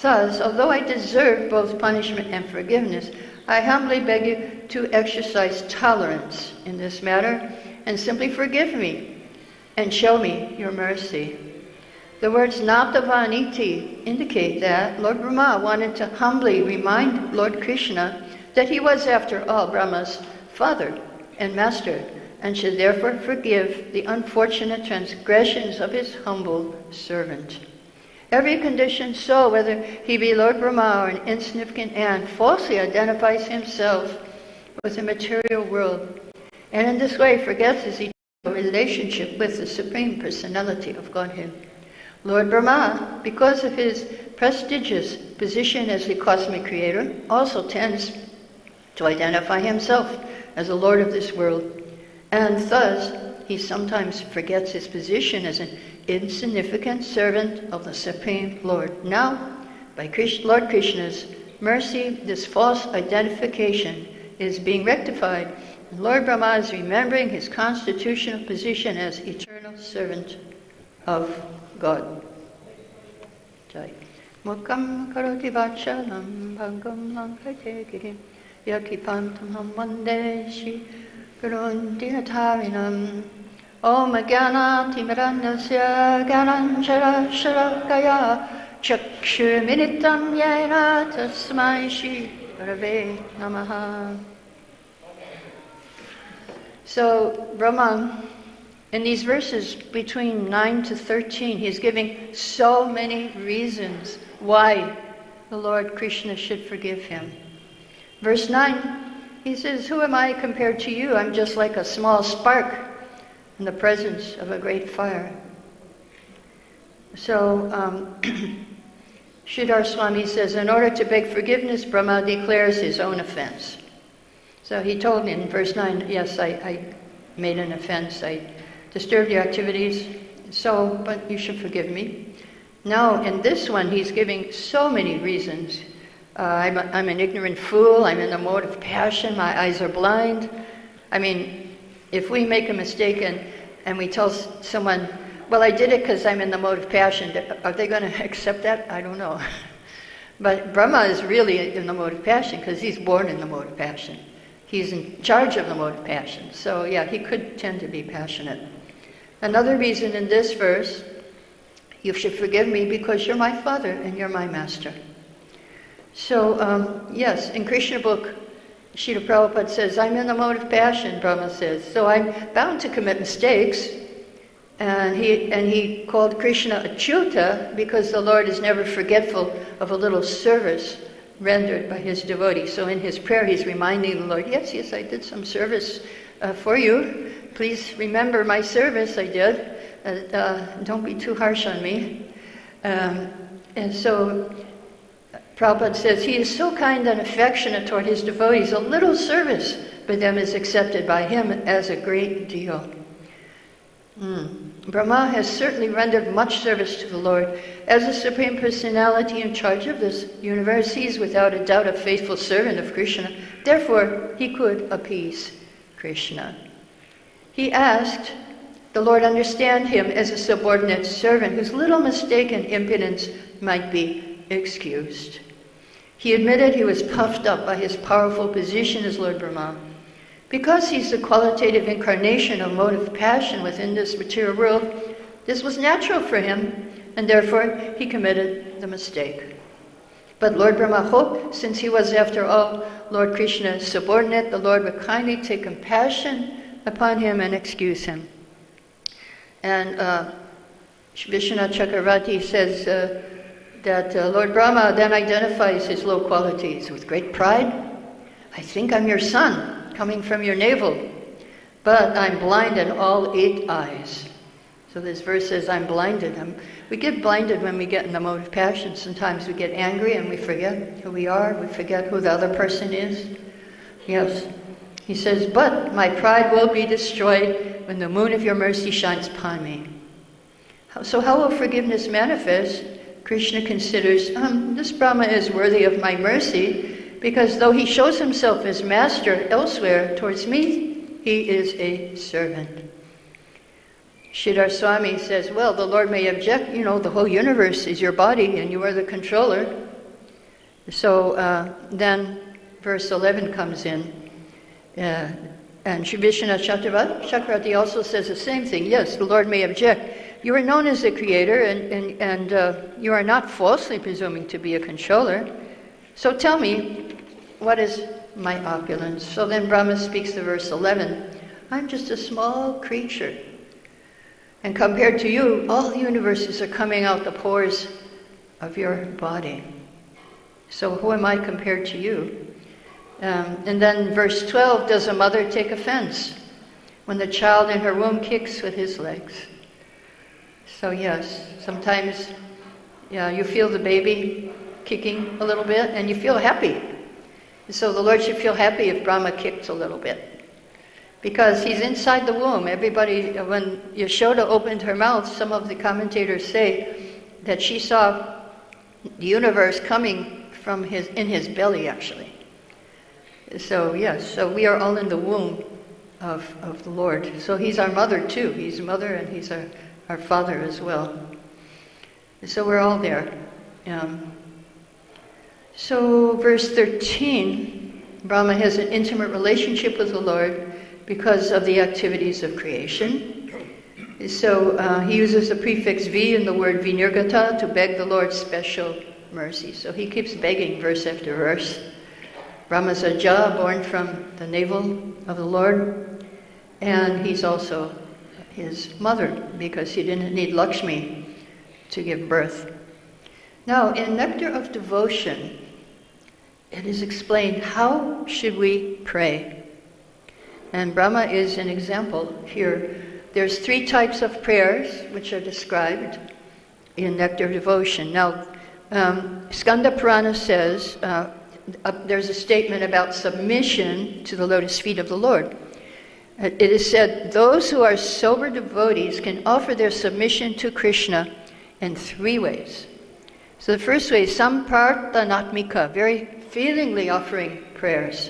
Thus, although I deserve both punishment and forgiveness, I humbly beg you to exercise tolerance in this matter and simply forgive me and show me your mercy. The words Natavaniti indicate that Lord Brahma wanted to humbly remind Lord Krishna that he was, after all, Brahma's father and master, and should therefore forgive the unfortunate transgressions of his humble servant. Every conditioned soul, whether he be Lord Brahma or an insignificant ant, falsely identifies himself with the material world, and in this way forgets his eternal relationship with the Supreme Personality of Godhead. Lord Brahma, because of his prestigious position as the cosmic creator, also tends to identify himself as the Lord of this world, and thus he sometimes forgets his position as an insignificant servant of the Supreme Lord. Now, by Lord Krishna's mercy, this false identification is being rectified, and Lord Brahma is remembering his constitutional position as eternal servant of God. Jai. Mukam karoti vachalam bhangam lankate girim yakipantam vandeshi gruntinatarinam Om Jnana Timirandasya Gyananjara Sharakaya Chakshuminitam Yena Tasmai Shri Gurave Namaha. So Brahma, in these verses between 9 to 13, he's giving so many reasons why the Lord Krishna should forgive him. Verse 9, he says, who am I compared to you? I'm just like a small spark in the presence of a great fire. So, Sridhar Swami says, in order to beg forgiveness, Brahma declares his own offense. So he told me in verse 9, yes, I made an offense, I disturbed your activities, but you should forgive me. Now, in this one, he's giving so many reasons. I'm an ignorant fool, I'm in the mode of passion, my eyes are blind. I mean, if we make a mistake and we tell someone, well, I did it because I'm in the mode of passion, are they going to accept that? I don't know. But Brahma is really in the mode of passion because he's born in the mode of passion. He's in charge of the mode of passion. So yeah, he could tend to be passionate. Another reason in this verse, you should forgive me because you're my father and you're my master. So yes, in Krishna book, Srila Prabhupada says, I'm in the mode of passion, Brahma says, so I'm bound to commit mistakes. And he called Krishna Achyuta because the Lord is never forgetful of a little service rendered by his devotee. So in his prayer, he's reminding the Lord, yes, I did some service for you. Please remember my service I did. Don't be too harsh on me. And so Prabhupada says, he is so kind and affectionate toward his devotees, a little service for them is accepted by him as a great deal. Brahma has certainly rendered much service to the Lord. As the Supreme Personality in charge of this universe, he is without a doubt a faithful servant of Krishna. Therefore, he could appease Krishna. He asked the Lord understand him as a subordinate servant whose little mistake and impudence might be excused. He admitted he was puffed up by his powerful position as Lord Brahma. Because he's the qualitative incarnation of motive passion within this material world, this was natural for him, and therefore he committed the mistake. But Lord Brahma hoped, since he was after all Lord Krishna's subordinate, the Lord would kindly take compassion upon him and excuse him. And Vishwanath Chakravarti says that Lord Brahma then identifies his low qualities with great pride. I think I'm your son, coming from your navel, but I'm blind in all 8 eyes. So this verse says, I'm blinded. We get blinded when we get in the mode of passion. Sometimes we get angry and we forget who we are. We forget who the other person is. Yes. He says, but my pride will be destroyed when the moon of your mercy shines upon me. So how will forgiveness manifest? Krishna considers, this Brahma is worthy of my mercy, because though he shows himself as master elsewhere towards me, he is a servant. Sridhar Swami says, well, the Lord may object, the whole universe is your body and you are the controller. So then verse 11 comes in. And Sri Vishwanath Chakravarti also says the same thing. Yes, the Lord may object. You are known as the creator and you are not falsely presuming to be a controller. So tell me, what is my opulence? So then Brahma speaks to verse 11. I'm just a small creature. And compared to you, all the universes are coming out the pores of your body. So who am I compared to you? And then verse 12, does a mother take offense when the child in her womb kicks with his legs? So yes, sometimes you feel the baby kicking a little bit and you feel happy. So the Lord should feel happy if Brahma kicked a little bit. Because he's inside the womb. Everybody, when Yashoda opened her mouth, some of the commentators say that she saw the universe coming from in his belly, actually. So yes, so we are all in the womb of the Lord. So he's our mother too. He's mother and he's our father as well. So we're all there. So verse 13, Brahma has an intimate relationship with the Lord because of the activities of creation. So he uses the prefix V in the word vinirgata to beg the Lord's special mercy. So he keeps begging verse after verse. Brahma's a Jah, born from the navel of the Lord, and he's also his mother because he didn't need Lakshmi to give birth. Now, in Nectar of Devotion, it is explained how should we pray. And Brahma is an example here. There's 3 types of prayers which are described in Nectar of Devotion. Now, Skanda Purana says there's a statement about submission to the lotus feet of the Lord. It is said, those who are sober devotees can offer their submission to Krishna in 3 ways. So the first way is samprarthanatmika, very feelingly offering prayers.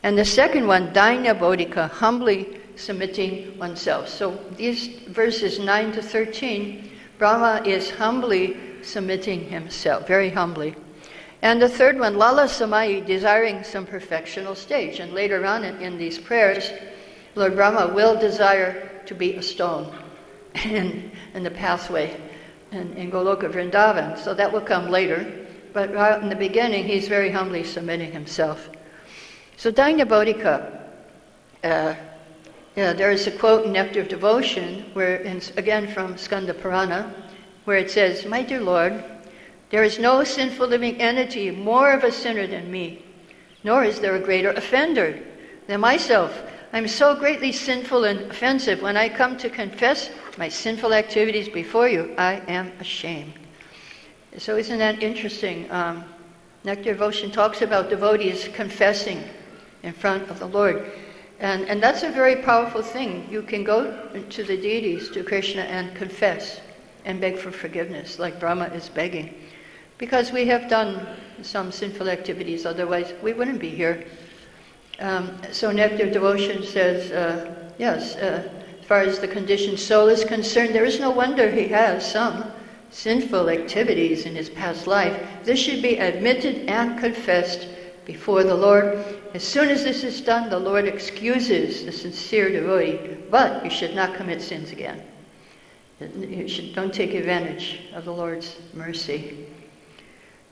And the second one, dainya bodhika, humbly submitting oneself. So these verses 9 to 13, Brahma is humbly submitting himself, very humbly. And the third one, lala samayi, desiring some perfectional stage. And later on in these prayers, Lord Brahma will desire to be a stone in the pathway in Goloka Vrindavan. So that will come later. But right in the beginning, he's very humbly submitting himself. So Dainya Bodhika, there is a quote in Nectar of Devotion, where, again from Skanda Purana, where it says, my dear Lord, there is no sinful living entity more of a sinner than me, nor is there a greater offender than myself. I'm so greatly sinful and offensive. When I come to confess my sinful activities before you, I am ashamed. So isn't that interesting? Nectar of Devotion talks about devotees confessing in front of the Lord. And that's a very powerful thing. You can go to the deities, to Krishna, and confess and beg for forgiveness, like Brahma is begging. Because we have done some sinful activities, otherwise we wouldn't be here. So Nectar Devotion says, yes, as far as the conditioned soul is concerned, there is no wonder he has some sinful activities in his past life. This should be admitted and confessed before the Lord. As soon as this is done, the Lord excuses the sincere devotee, but you should not commit sins again. Don't take advantage of the Lord's mercy.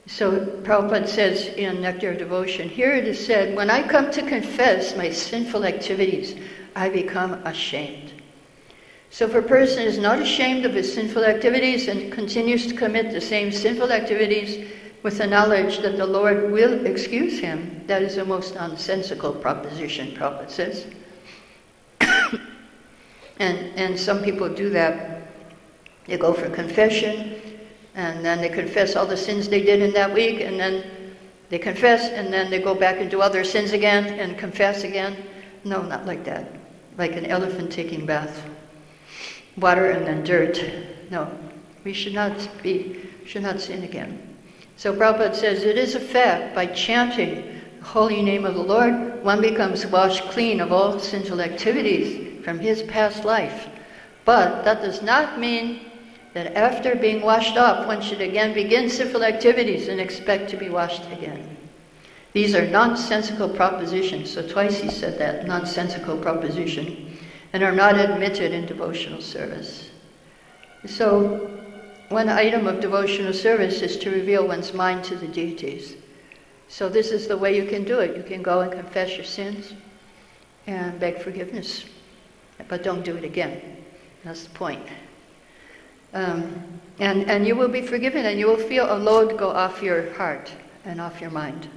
So Prabhupada says in Nectar Devotion, here it is said, when I come to confess my sinful activities, I become ashamed. So if a person is not ashamed of his sinful activities and continues to commit the same sinful activities with the knowledge that the Lord will excuse him, that is a most nonsensical proposition, Prabhupada says. and some people do that. They go for confession, and then they confess all the sins they did in that week, and then they confess, and then they go back and do other sins again and confess again. No, not like that. Like an elephant taking bath. Water and then dirt. No, we should not sin again. So Prabhupada says, it is a fact, by chanting the holy name of the Lord, one becomes washed clean of all sinful activities from his past life. But that does not mean that after being washed off, one should again begin sinful activities and expect to be washed again. These are nonsensical propositions. So twice he said that, nonsensical proposition, and are not admitted in devotional service. So one item of devotional service is to reveal one's mind to the deities. So this is the way you can do it. You can go and confess your sins and beg forgiveness, but don't do it again. That's the point. And you will be forgiven, and you will feel a load go off your heart and off your mind.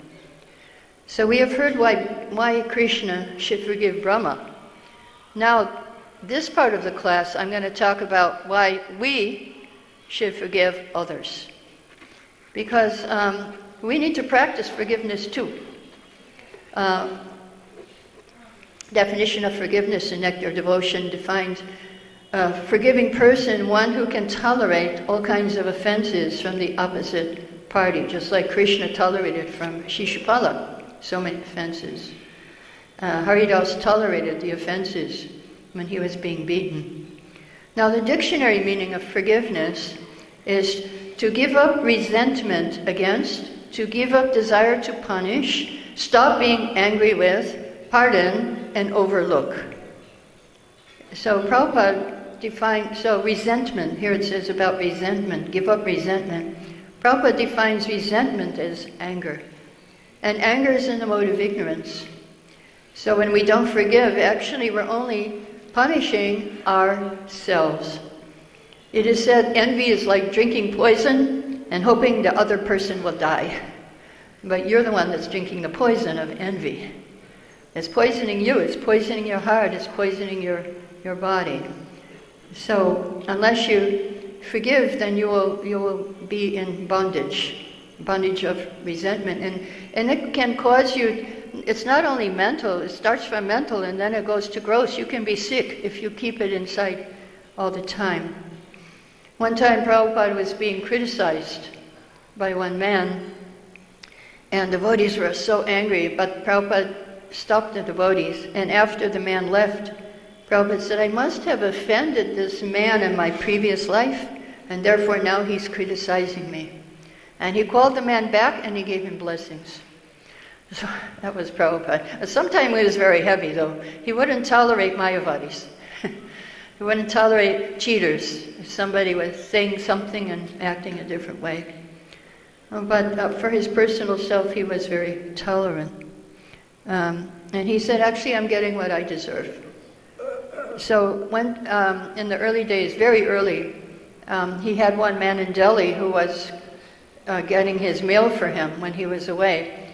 So we have heard why Krishna should forgive Brahma. Now, this part of the class, I'm going to talk about why we should forgive others. Because we need to practice forgiveness too. Definition of forgiveness in Nectar Devotion defines a forgiving person, one who can tolerate all kinds of offenses from the opposite party, just like Krishna tolerated from Shishupala so many offenses. Haridas tolerated the offenses when he was being beaten. Now the dictionary meaning of forgiveness is to give up resentment against, to give up desire to punish, stop being angry with, pardon, and overlook. So Prabhupada defines, so resentment, here it says about resentment, give up resentment. Prabhupada defines resentment as anger. And anger is in the mode of ignorance. So when we don't forgive, actually we're only punishing ourselves. It is said envy is like drinking poison and hoping the other person will die. But you're the one that's drinking the poison of envy. It's poisoning you, it's poisoning your heart, it's poisoning your body. So unless you forgive, then you will be in bondage of resentment. And it can cause you, it's not only mental, it starts from mental and then it goes to gross. You can be sick if you keep it inside all the time. One time Prabhupada was being criticized by one man, and devotees were so angry, but Prabhupada stopped the devotees, and after the man left, Prabhupada said, I must have offended this man in my previous life, and therefore now he's criticizing me. And he called the man back and he gave him blessings. So that was Prabhupada. Sometimes it was very heavy though. He wouldn't tolerate Mayavadis. He wouldn't tolerate cheaters. If somebody was saying something and acting a different way. But for his personal self, he was very tolerant. And he said, actually, I'm getting what I deserve. So when, in the early days, very early, he had one man in Delhi who was getting his mail for him when he was away.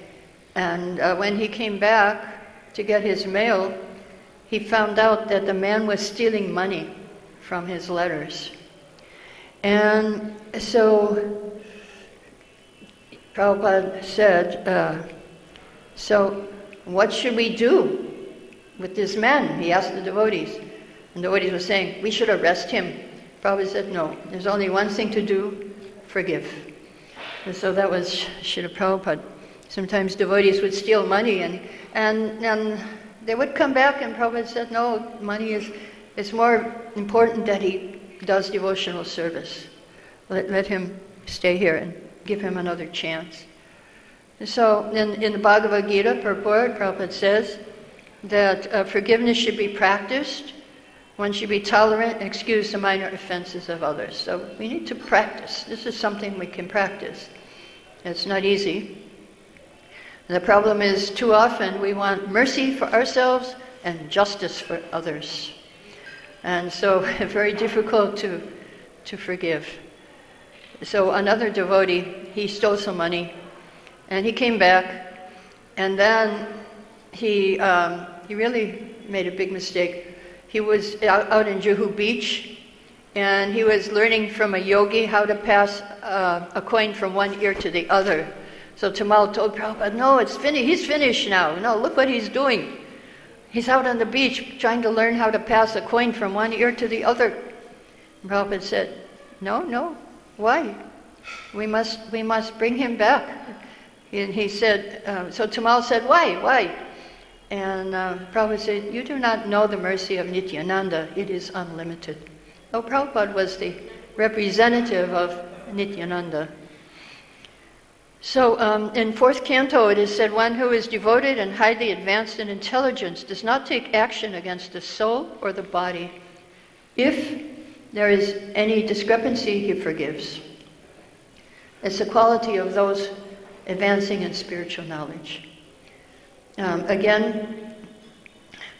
And when he came back to get his mail, he found out that the man was stealing money from his letters. And so Prabhupada said, so what should we do with this man? He asked the devotees. And the devotees were saying, we should arrest him. Prabhupada said, no, there's only one thing to do, forgive. And so that was Srila Prabhupada. Sometimes devotees would steal money, and they would come back, and Prabhupada said, no, money is more important that he does devotional service. Let him stay here and give him another chance. So in the Bhagavad-Gita purport, Prabhupada says that forgiveness should be practiced. One should be tolerant and excuse the minor offenses of others. So we need to practice. This is something we can practice. It's not easy. The problem is too often we want mercy for ourselves and justice for others. And so it's very difficult to forgive. So another devotee, he stole some money and he came back, and then he really made a big mistake. He was out in Juhu Beach, and he was learning from a yogi how to pass a coin from one ear to the other. So Tamal told Prabhupada, no, it's finished. He's finished now. No, look what he's doing. He's out on the beach trying to learn how to pass a coin from one ear to the other. And Prabhupada said, no, why? We must bring him back. And he said, so Tamal said, why? And Prabhupada said, you do not know the mercy of Nityananda. It is unlimited. So Prabhupada was the representative of Nityananda. So in 4th canto it is said, one who is devoted and highly advanced in intelligence does not take action against the soul or the body. If there is any discrepancy, he forgives. It's the quality of those advancing in spiritual knowledge. Again,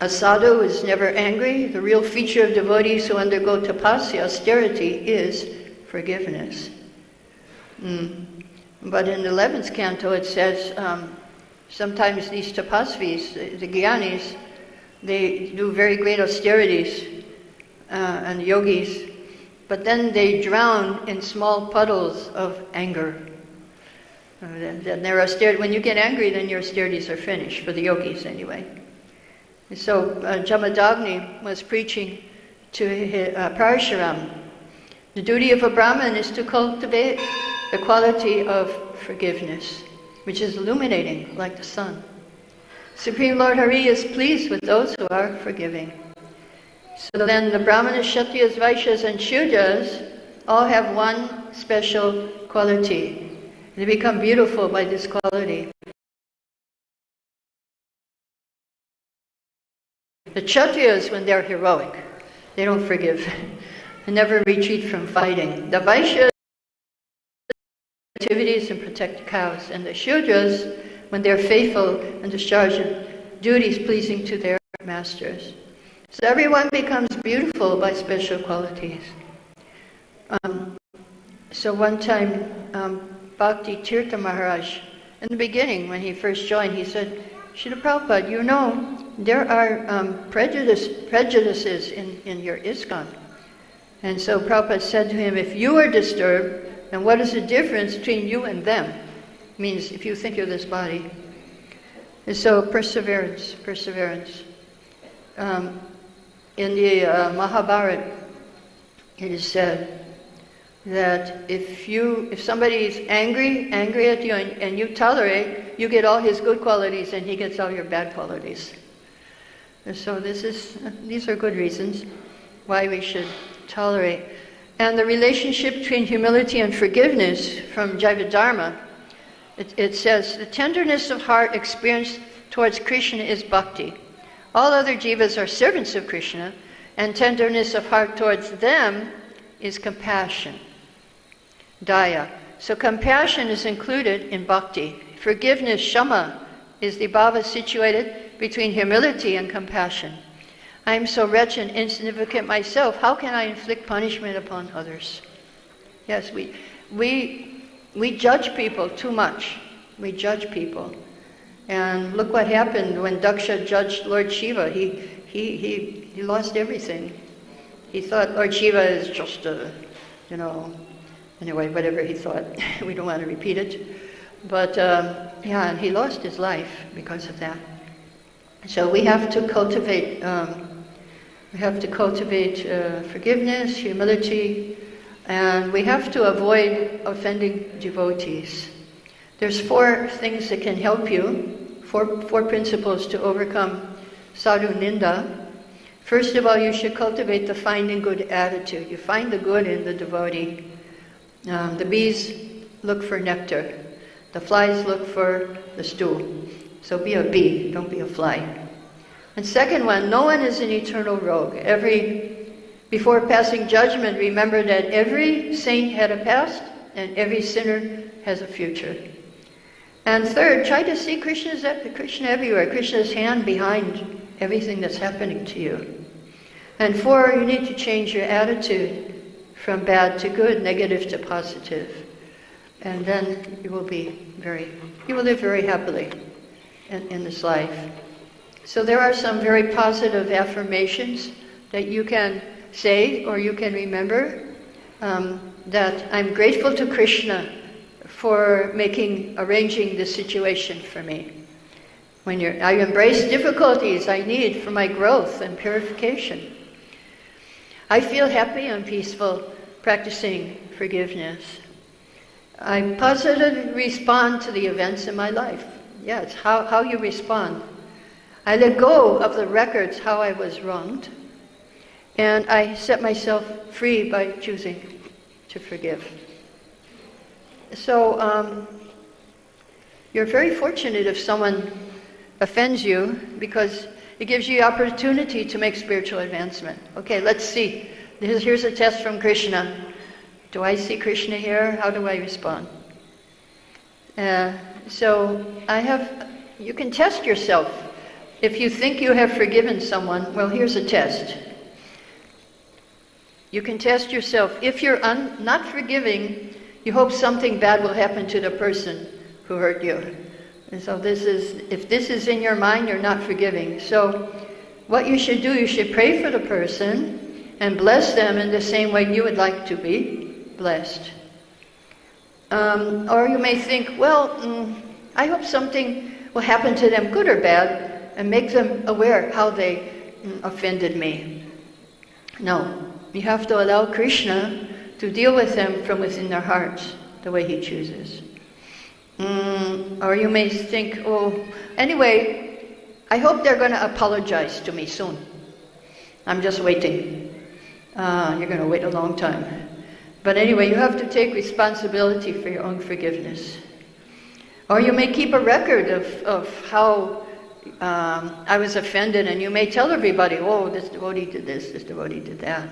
a sadhu is never angry. The real feature of devotees who undergo tapasya, austerity, is forgiveness. But in the 11th canto it says, sometimes these tapasvis, the gyanis, they do very great austerities, and yogis, but then they drown in small puddles of anger. Then their austerity, when you get angry, then your austerities are finished, for the yogis anyway. So Jamadagni was preaching to Parashuram. The duty of a Brahmin is to cultivate the quality of forgiveness, which is illuminating like the sun. Supreme Lord Hari is pleased with those who are forgiving. So then the Brahmanas, Kshatriyas, Vaishyas, and Shudras all have one special quality. They become beautiful by this quality. The Kshatriyas, when they're heroic, they don't forgive. They never retreat from fighting. The Vaishyas activities and protect cows, and the Shudras, when they're faithful and discharge of duties pleasing to their masters. So everyone becomes beautiful by special qualities. So one time, Bhakti Tirtha Maharaj, in the beginning when he first joined, he said, Srila Prabhupada, you know, there are prejudices in your ISKCON. And so Prabhupada said to him, if you are disturbed, then what is the difference between you and them? It means if you think you're this body. And so perseverance. In the Mahabharata, it is said that if somebody is angry at you and you tolerate, you get all his good qualities and he gets all your bad qualities. And so these are good reasons why we should tolerate. And the relationship between humility and forgiveness from Jivadharma, it says, the tenderness of heart experienced towards Krishna is bhakti. All other jivas are servants of Krishna, and tenderness of heart towards them is compassion, daya. So compassion is included in bhakti. Forgiveness, shama, is the bhava situated between humility and compassion. I am so wretched and insignificant myself. How can I inflict punishment upon others? Yes, we judge people too much. We judge people. And look what happened when Daksha judged Lord Shiva. He lost everything. He thought Lord Shiva is just anyway, whatever he thought. We don't want to repeat it. But and he lost his life because of that. So we have to cultivate forgiveness, humility, and we have to avoid offending devotees. There's 4 things that can help you, four principles to overcome sadhu ninda. First of all, you should cultivate the finding good attitude. You find the good in the devotee. The bees look for nectar. The flies look for the stool. So be a bee, don't be a fly. And second one, no one is an eternal rogue. Before passing judgment, remember that every saint had a past and every sinner has a future. And third, try to see Krishna everywhere, Krishna's hand behind everything that's happening to you. And 4, you need to change your attitude from bad to good, negative to positive. And then you will live very happily in this life. So there are some very positive affirmations that you can say or you can remember, that I'm grateful to Krishna for arranging this situation for me. I embrace difficulties I need for my growth and purification. I feel happy and peaceful practicing forgiveness. I positively respond to the events in my life. Yeah, it's how you respond. I let go of the records how I was wronged, and I set myself free by choosing to forgive. So you're very fortunate if someone offends you, because it gives you the opportunity to make spiritual advancement. Okay, let's see. Here's a test from Krishna. Do I see Krishna here? How do I respond? You can test yourself. If you think you have forgiven someone, well, here's a test. You can test yourself. If you're not forgiving, you hope something bad will happen to the person who hurt you. And so if this is in your mind, you're not forgiving. So what you should do, you should pray for the person and bless them in the same way you would like to be blessed. Or you may think, well, I hope something will happen to them, good or bad, and make them aware how they offended me. No, you have to allow Krishna to deal with them from within their hearts, the way he chooses. Or you may think, anyway, I hope they're going to apologize to me soon. I'm just waiting. You're going to wait a long time. But anyway, you have to take responsibility for your own forgiveness. Or you may keep a record of how I was offended, and you may tell everybody, this devotee did this devotee did that.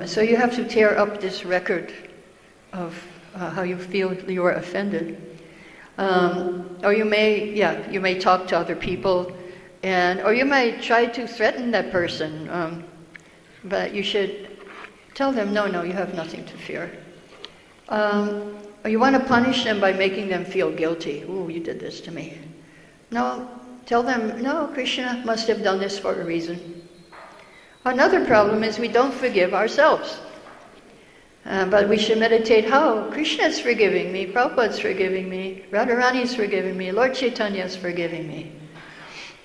So you have to tear up this record of how you feel you were offended. Or you may talk to other people, or you may try to threaten that person, but you should tell them, no, you have nothing to fear. Or you want to punish them by making them feel guilty. Oh, you did this to me. No, tell them, no, Krishna must have done this for a reason. Another problem is we don't forgive ourselves. But we should meditate how Krishna is forgiving me, Prabhupada's forgiving me, Radharani is forgiving me, Lord Chaitanya is forgiving me.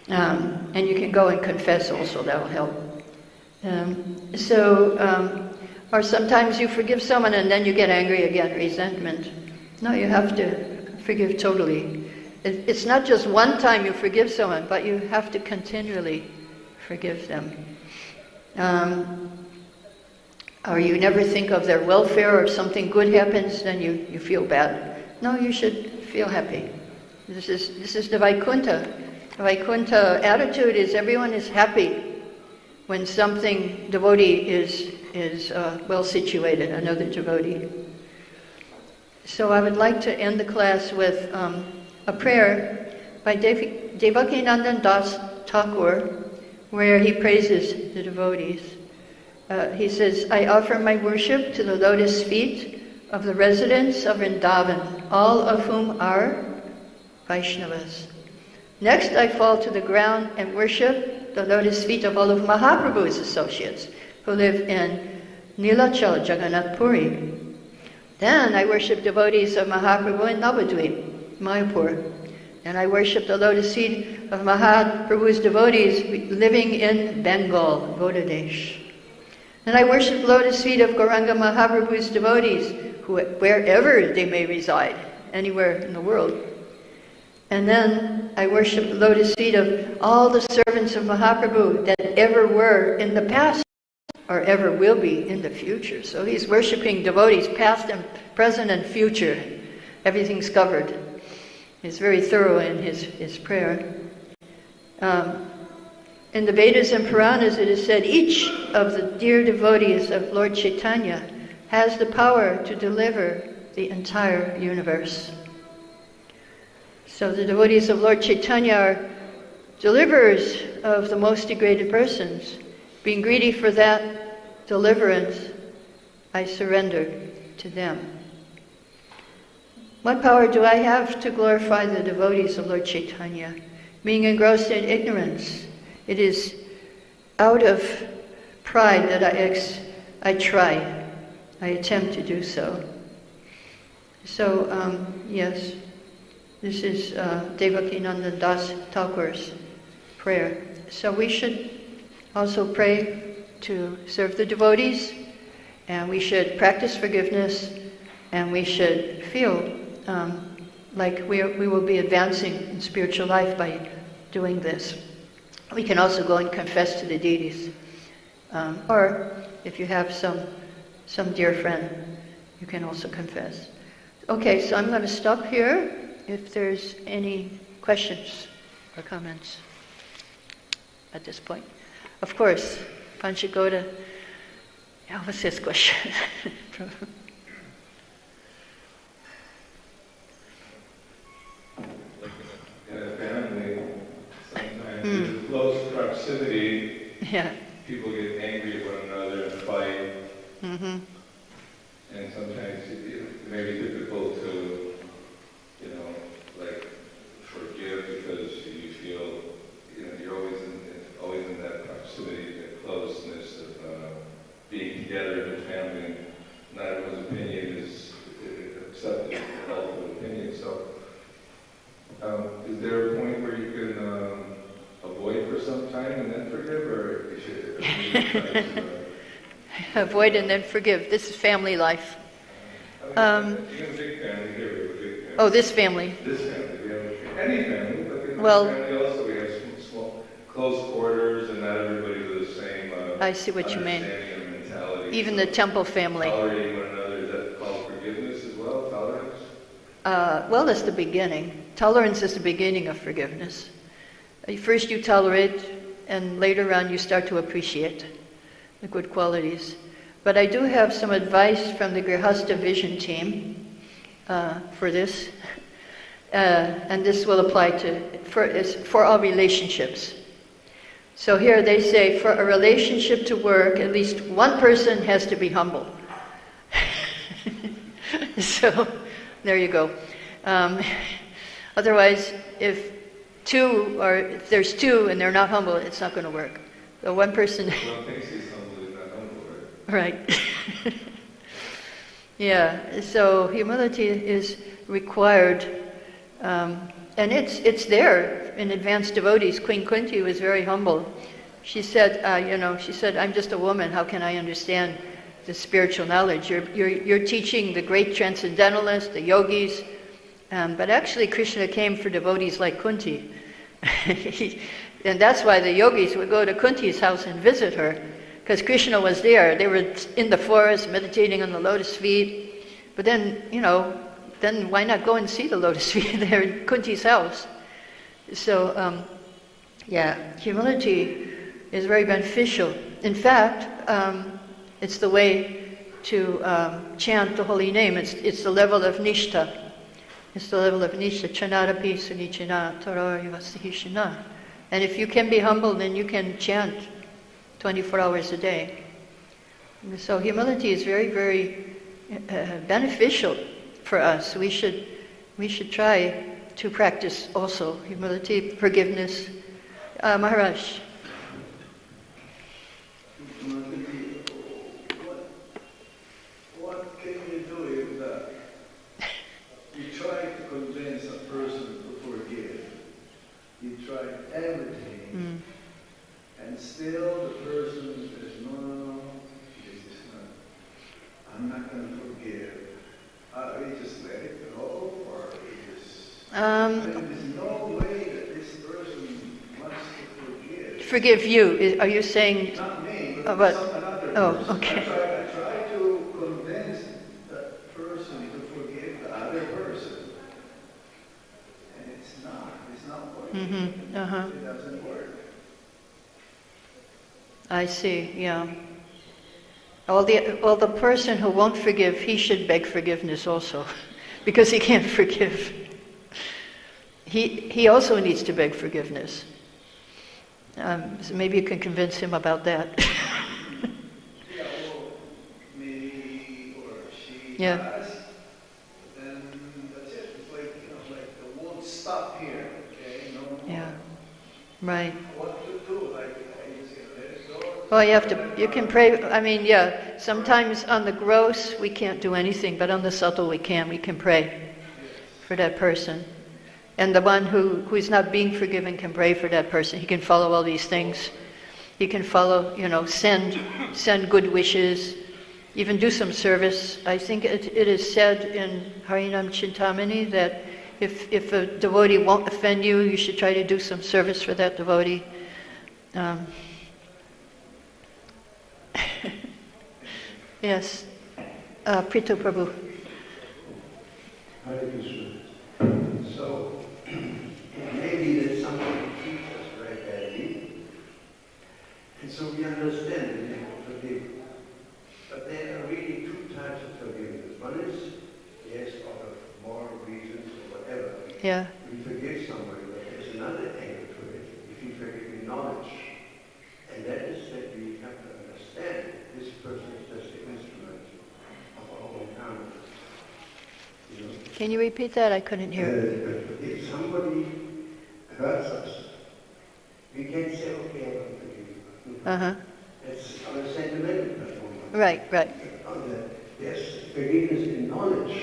And you can go and confess also, that will help. Or sometimes you forgive someone and then you get angry again, resentment. No, you have to forgive totally. It's not just one time you forgive someone, but you have to continually forgive them. Or you never think of their welfare, or something good happens, then you feel bad. No, you should feel happy. This is the Vaikuntha. The Vaikuntha attitude is everyone is happy when something devotee is well situated, another devotee. So I would like to end the class with a prayer by Devakinandan Das Thakur, where he praises the devotees. He says, I offer my worship to the lotus feet of the residents of Vrindavan, all of whom are Vaishnavas. Next, I fall to the ground and worship the lotus feet of all of Mahaprabhu's associates who live in Nilachal, Jagannath Puri. Then I worship devotees of Mahaprabhu in Navadvip, Mayapur. And I worship the lotus feet of Mahaprabhu's devotees living in Bengal, Godadesh. And I worship lotus feet of Gauranga Mahaprabhu's devotees, wherever they may reside, anywhere in the world. And then I worship the lotus feet of all the servants of Mahaprabhu that ever were in the past or ever will be in the future. So he's worshiping devotees past and present and future. Everything's covered. He's very thorough in his prayer. In the Vedas and Puranas it is said each of the dear devotees of Lord Chaitanya has the power to deliver the entire universe. So the devotees of Lord Chaitanya are deliverers of the most degraded persons. Being greedy for that deliverance, I surrender to them. What power do I have to glorify the devotees of Lord Chaitanya? Being engrossed in ignorance, it is out of pride that I attempt to do so. So, yes, this is Devaki Nandan Das Thakur's prayer. So we should also pray to serve the devotees, and we should practice forgiveness, and we should feel like we will be advancing in spiritual life by doing this. We can also go and confess to the deities. Or if you have some dear friend, you can also confess. Okay, so I'm going to stop here if there's any questions or comments at this point. Of course, Panchagoda, what's his question? In a family, sometimes in close proximity, people get angry at one another and fight. Mm-hmm. And sometimes it may be difficult to, forgive because you feel, you're always in that proximity, that closeness of being together in a family. Not everyone's opinion is accepted, the ultimate opinion. So, is there a point where you can avoid for some time and then forgive, or you should avoid and then forgive? This is family life. You have a big family here. We have a big family. Oh, this family. This family. We have any family, but in well, this family also we have some small, close quarters, and not everybody with the same I see what you mean. Mentality. Even the temple family. Tolerating one another, is that called forgiveness as well? Tolerance? Well, that's the beginning. Tolerance is the beginning of forgiveness. First you tolerate, and later on you start to appreciate the good qualities. But I do have some advice from the Grihastha Vision team for this. And this will apply for all relationships. So here they say, for a relationship to work, at least one person has to be humble. So, there you go. Otherwise, if there's two and they're not humble, it's not going to work. So one person... One thinks he's humble, he's not humble, right? Yeah, so humility is required. And it's there in advanced devotees. Queen Kunti was very humble. She said, I'm just a woman. How can I understand the spiritual knowledge? You're teaching the great transcendentalists, the yogis, but actually Krishna came for devotees like Kunti. And that's why the yogis would go to Kunti's house and visit her, because Krishna was there. They were in the forest meditating on the lotus feet. But then, then why not go and see the lotus feet there in Kunti's house? So, humility is very beneficial. In fact, it's the way to chant the holy name. It's the level of nishtha. It's the level of nishtha. Chanarapi sunichana taro yavasihishana. And if you can be humble, then you can chant 24 hours a day. So humility is very, very beneficial for us. We should try to practice also humility, forgiveness. Maharaj. What can you do if you try to convince a person to forgive? You try everything, and still the person says, no, this is not, I'm not going to forgive. We just let it go, or Forgive you. Are you saying? Not me, but but another oh, person. okay. I try to convince that person to forgive the other person. And it's not working. It doesn't work. I see, yeah. Well, the person who won't forgive, he should beg forgiveness also, because he can't forgive. He also needs to beg forgiveness. So maybe you can convince him about that. Yeah, or maybe he or she Yeah. does, then that's it. It's like, like it won't stop here, okay? No more. Yeah. Right. What to do? Like, I just let it go. Well, you can pray, I mean, yeah, sometimes on the gross we can't do anything, but on the subtle we can pray for that person. And the one who is not being forgiven can pray for that person. He can follow all these things. He can follow, send good wishes, even do some service. I think it is said in Harinam Chintamani that if a devotee won't offend you, you should try to do some service for that devotee. Yes, Prito Prabhu. Hare Krishna. So, maybe that somebody treats us very badly, and so we understand the need to forgive. But there are really two types of forgiveness. One is, yes, out of moral reasons or whatever. Yeah. We forgive somebody, but there's another angle to it. If we forgive in knowledge, and that is that we have to understand this person is just an instrument of our own karma. Can you repeat that? I couldn't hear. If somebody hurts us, we can't say, okay, I want to forgive you. That's on a sentimental platform. Right. Yes, forgiveness in knowledge,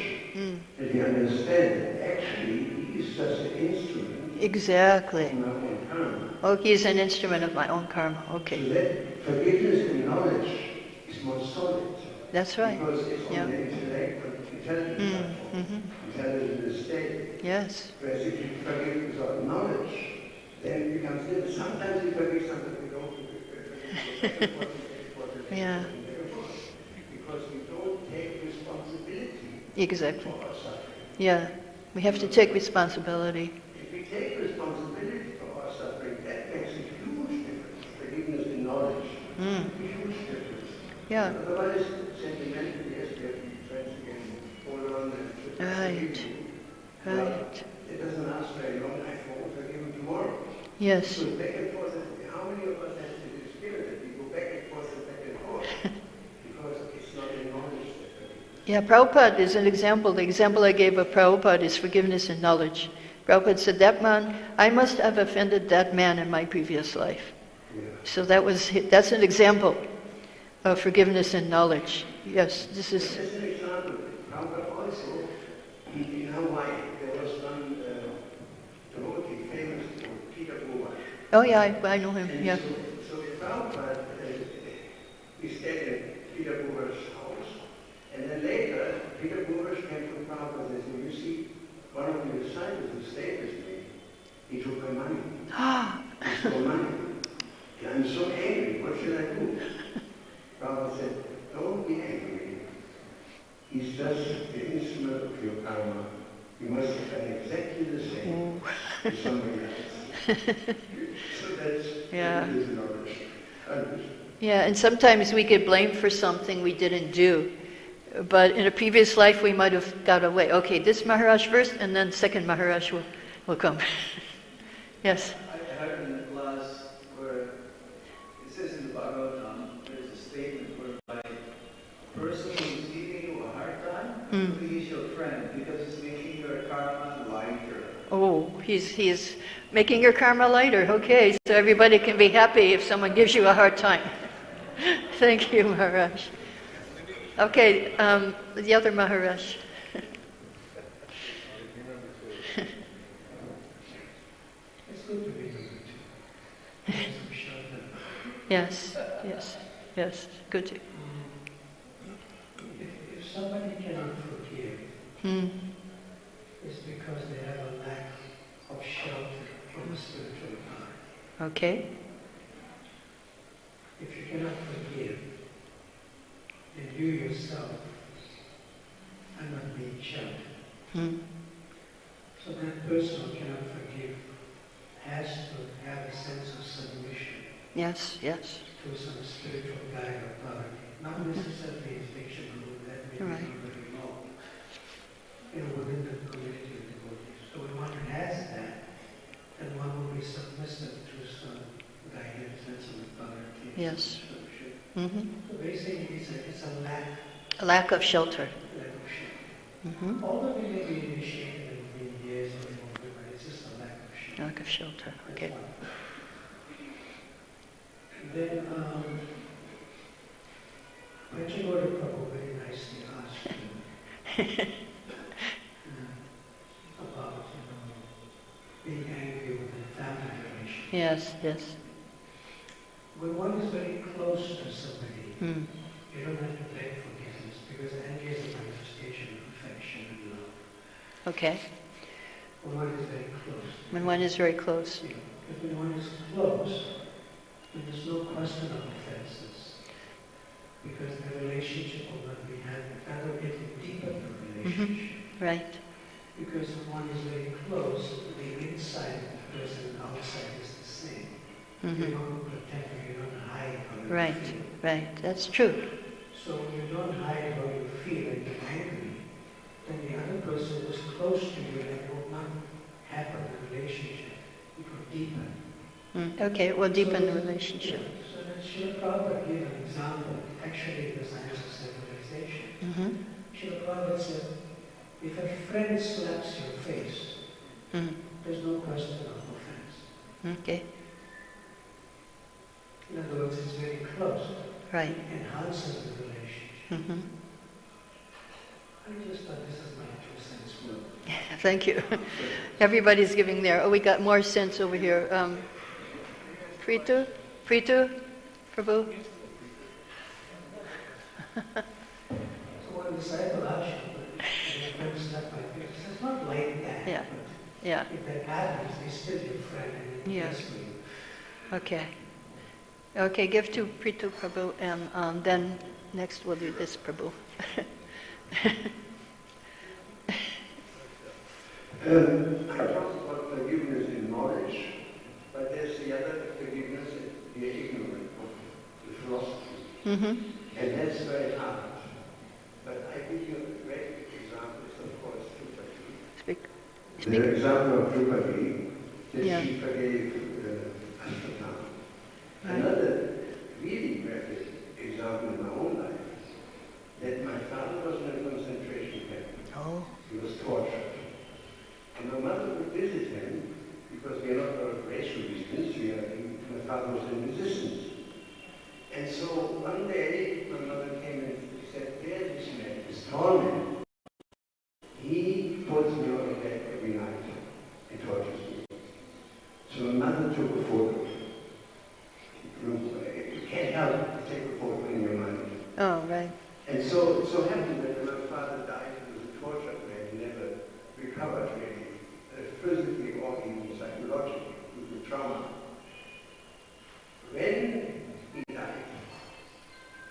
that we understand that actually he is just an instrument. Exactly. Of my own karma. Oh, he's an instrument of my own karma. Okay. So that forgiveness in knowledge is more solid. That's right. Because it's on the intellectual intelligence platform. Intelligence state. Yes. Whereas if you forgive without knowledge, then it becomes different. Sometimes we forgive, sometimes we don't forgive. Yeah. Because we don't take responsibility Exactly. for our suffering. Yeah. We have to take responsibility. If we take responsibility for our suffering, that makes a huge difference. Forgiveness in knowledge. A huge difference. Yeah. Otherwise, sentimentally, yes, we have to be friends again, hold on and Right. Right. It doesn't last very long. I won't forgive him tomorrow. Yes. So back and forth. How many of us have this experience that we go back and forth because it's not in knowledge that forgiveness. Yeah, Prabhupada is an example. The example I gave of Prabhupada is forgiveness and knowledge. Prabhupada said, I must have offended that man in my previous life. Yeah. So that's an example of forgiveness and knowledge. Yes, this is... As an example, Prabhupada also, in Hawaii, there was one devotee famous called Peter Boas. Oh yeah, I know him, And yeah. So Prabhupada, we stayed at Peter Boas' house, and then later, Peter Boas came to Prabhupada and said, you see, one of your disciples who stayed with me, he took my money. He stole money. And I'm so angry, what should I do? Prabhupada said, don't be angry. He's just the instrument of your karma. You must have done exactly the same to somebody else. So that's knowledge. Yeah, and sometimes we get blamed for something we didn't do. But in a previous life we might have got away. Okay, this Maharaj first, and then second Maharaj will come. Yes. I heard in the class where it says in the Bhagavatam, there's a statement whereby a person who is giving you a hard time, he's your friend because he's making your karma lighter. Oh, he's making your karma lighter. Okay, so everybody can be happy if someone gives you a hard time. Thank you, Maharaj. Okay, the other Maharaj. It's good to be good. Yes, good to. If somebody cannot forgive, it's because they have a lack of shelter from the spiritual mind. Okay. if you cannot forgive, then you yourself are not being sheltered. So that person who cannot forgive has to have a sense of submission. Yes, yes. To some spiritual guide or authority. Not necessarily a fiction group, that may be very low. Within the community of devotees. So when one has that, then one will be submissive to some guidance and some authority. Yes. So basically it's a lack. A lack of shelter. Lack of shelter. Although we may be initiated in years or more, but it's just a lack of shelter. Lack of shelter, okay. Then, Prabhu very nicely asked about being angry with the family relation. Yes, yes. When one is very close to somebody, you don't have to beg forgiveness because anger is a manifestation of affection and love. Okay. When one is very close. When one is very close. Yeah. If when one is close, then there's no question of offenses. Because the relationship will not be handled. That will get deeper the relationship. Right. Because if one is very close, the inside of the person and outside is the same. You don't protect or you don't hide how you feel. Right. That's true. So when you don't hide how you feel and you're angry, then the other person is close to you and it will not happen in the relationship. It will deepen. Okay, it will deepen the relationship. So that Srila Prabhupada gave an example, actually in the science of civilization. Srila Prabhupada said, if a friend slaps your face, there's no question of offense. Okay. In other words, it's very close. Right. It enhances the relationship. I just thought this is my 2 cents worth. Thank you. Everybody's giving their... Oh, we got more sense over here. Preetu, Prabhu. So one disciple asked and a friend slapped my face. It's not like that. Yeah. Yeah. If that happens, they're still your friend and Yeah. it's for you. Okay. Okay, give to Preetu Prabhu, and then next we'll do this Prabhu. I talked about forgiveness in knowledge, but there's the other forgiveness if you're ignorant of the philosophy. And that's very hard. But I give you a great example, of course, Trupati. Speak. The example of Trupati, that she forgave Ashwatthama. Another really graphic example in my own life, that my father was in a concentration camp. He was tortured. And my mother would visit him, because we are not of racial reasons, my father was in resistance. And so one day, my mother came and said, there's this man, this tall man. He puts me on the bed every night and tortures me. So my mother took a photo. You can't help but take a photo in your mind. Oh, right. And so it so happened that when my father died, he was a tortured man. He never recovered really, physically or even psychologically, due to trauma. When he died,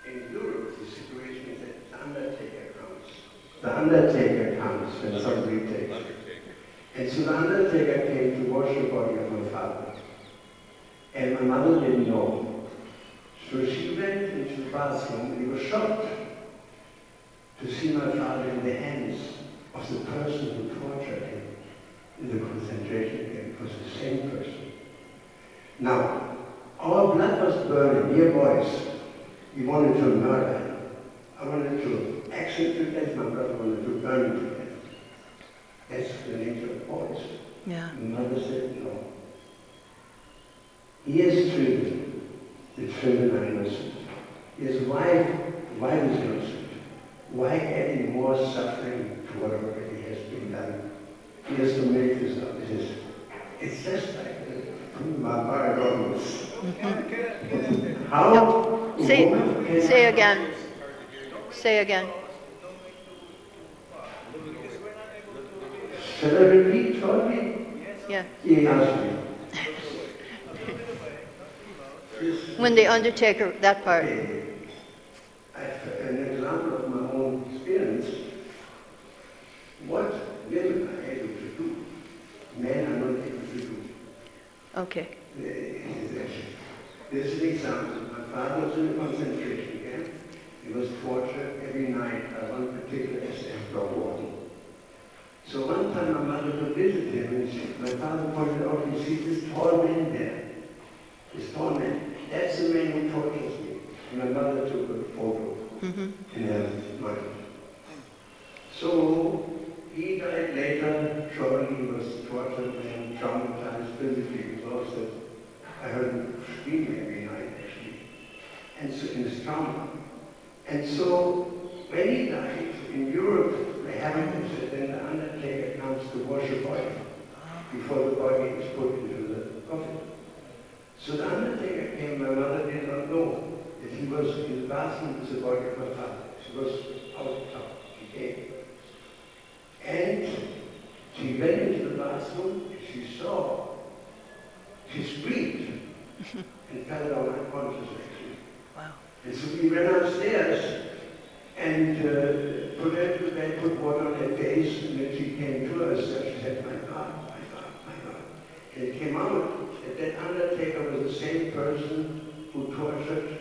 in Europe, the situation is that the undertaker comes. The undertaker comes when somebody takes. And so the undertaker came to wash the body of my father. And my mother didn't know. So she went into the bathroom and he was shocked to see my father in the hands of the person who tortured him in the concentration camp. It was the same person. Now, our blood was burning, dear boys. We wanted to murder him. I wanted to execute death, my brother wanted to burn him to death. That's the nature of boys. Yeah. My mother said no. He has children. The children are innocent. His wife is innocent. Why adding more suffering to what already has been done? He has to make this up. It's just like my paradox. How? Say again. Say again. Shall I repeat shortly? Yeah. He asked me. When they undertake that part. Okay. An example of my own experience, what women are able to do, men are not able to do. Okay. There's an example. My father was in a concentration camp. He was tortured every night by one particular SF dog warden. So one time my mother would visit him and my father pointed out, you see this tall man there, this tall man, that's the man who tortures me. And my mother took a photo in her mind. So he died later, shortly he was tortured and traumatized physically because I heard him scream every night actually, and so in his trauma. And so when he died in Europe, they have it that then the undertaker comes to wash a body before the body is put into the coffin. So the undertaker came, my mother did not know that he was in the bathroom with the body of her father. She was out, she came. And she went into the bathroom, she saw, she screamed and fell down unconscious actually. Wow. And so we ran upstairs and put her to bed, put water on her face, and then she came to herself. She said, my God, my God, my God. And it came out that that undertaker was the same person who tortured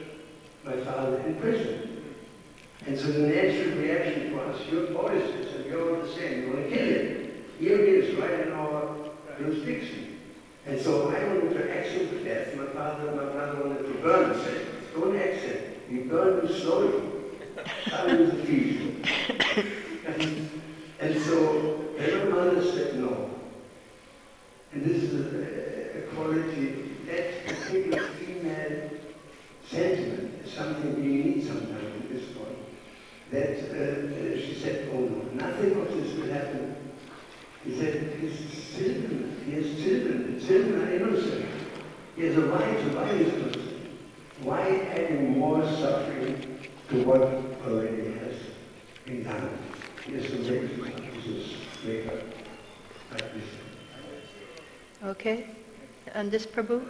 my father in prison. And so the natural reaction was, your voices, and you're all the same, you want to kill him. Here it is, right in our jurisdiction. And so I wanted to axe him to death. My father wanted to burn him. Said, don't axe him. You burn him slowly. That was the feast. And so then my mother said no. And this is a quality, that particular female sentiment is something we need sometimes at this point. That she said, oh no, nothing of this will happen. He said, his children, he has children, the children are innocent. He has a right to buy his person. Why adding more suffering to what already has been done? He has to make Jesus make up like this. Okay. And this Prabhu?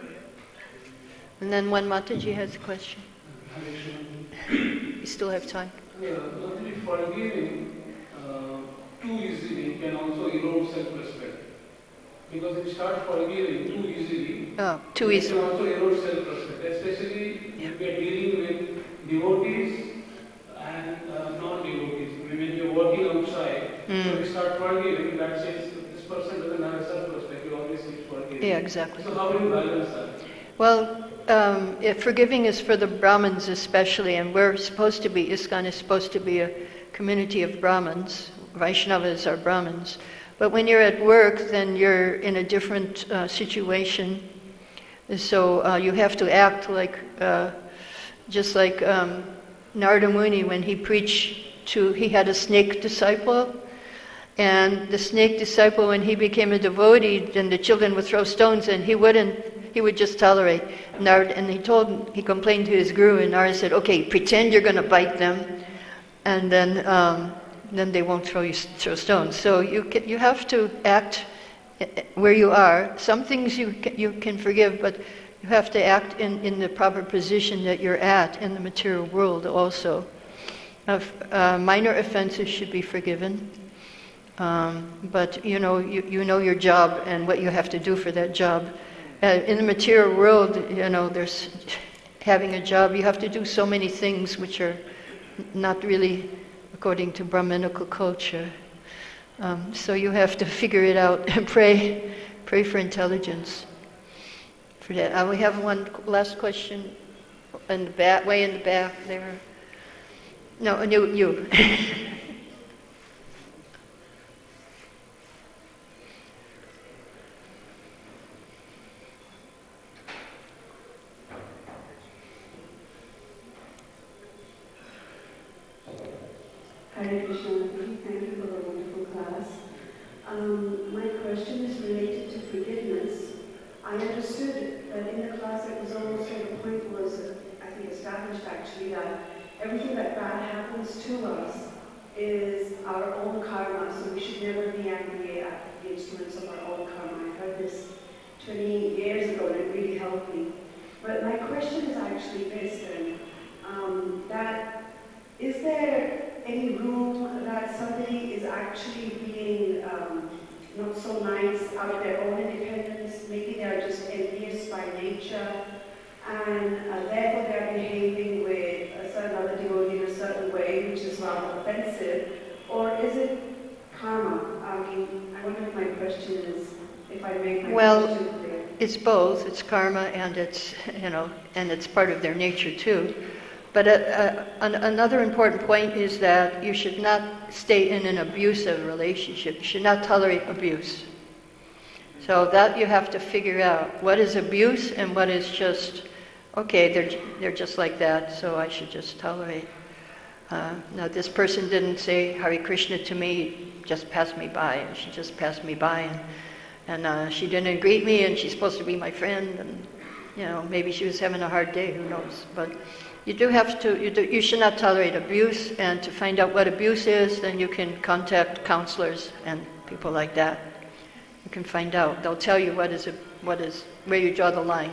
And then when Mataji has a question. You still have time. Not to be forgiving too easily can also erode self-respect. Because if you start forgiving too easily, too easily. It can also erode self-respect, especially if we are dealing with devotees and non-devotees. When you're working outside, when you start forgiving, that says this person doesn't have a self-respect, you always keep forgiving. Yeah, exactly. So how do you balance that? Well, if forgiving is for the Brahmins especially, and we're supposed to be, ISKCON is supposed to be a community of Brahmins. Vaishnavas are Brahmins. But when you're at work, then you're in a different situation. So you have to act like, just like Narada Muni, when he preached he had a snake disciple. And the snake disciple, when he became a devotee, then the children would throw stones and he would just tolerate. Narada, and he complained to his guru, and Narada said, okay, pretend you're going to bite them, and then they won't throw stones. So you have to act where you are. Some things you can forgive, but you have to act in the proper position that you're at in the material world also. Minor offenses should be forgiven. But you know your job and what you have to do for that job. In the material world, there's having a job. You have to do so many things which are not really according to Brahminical culture. So you have to figure it out and pray for intelligence for that. We have one last question in the back, way in the back there. No, you. Hare Krishna, thank you for the wonderful class. My question is related to forgiveness. I understood that in the class it was almost at the point was, I think, established actually that everything that bad happens to us is our own karma, so we should never be angry at the instruments of our own karma. I heard this 20 years ago and it really helped me. But my question is actually this then, that is there any room that somebody is actually being not so nice out of their own independence, maybe they're just envious by nature, and therefore they're behaving with a certain other devotee in a certain way, which is rather offensive, or is it karma? I mean, I wonder if my question is, if I make my question clear. It's both. It's karma, and it's and it's part of their nature too. But another important point is that you should not stay in an abusive relationship. You should not tolerate abuse. So that you have to figure out what is abuse and what is just, okay, they're just like that, so I should just tolerate. Now this person didn't say Hare Krishna to me, just passed me by, and she just passed me by, and she didn't greet me, and she's supposed to be my friend, and maybe she was having a hard day, who knows. But you do have to, you should not tolerate abuse, and to find out what abuse is, then you can contact counselors and people like that. You can find out. They'll tell you what is where you draw the line.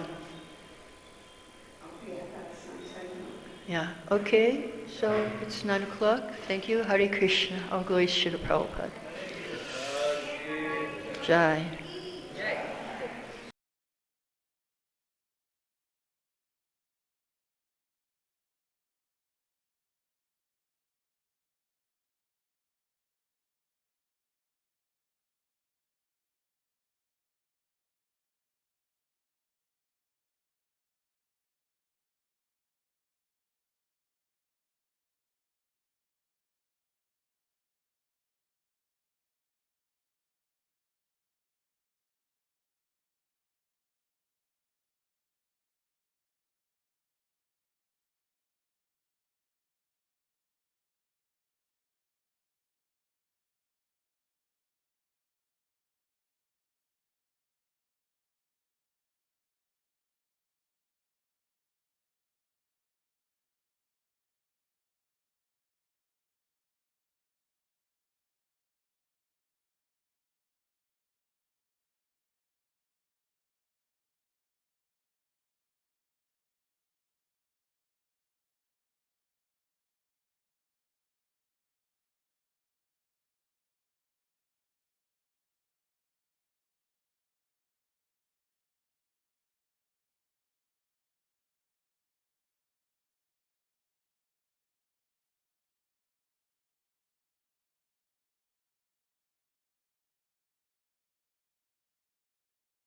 Yeah. Okay. So it's 9:00. Thank you. Hare Krishna. All glories to Srila Prabhupada. Jai.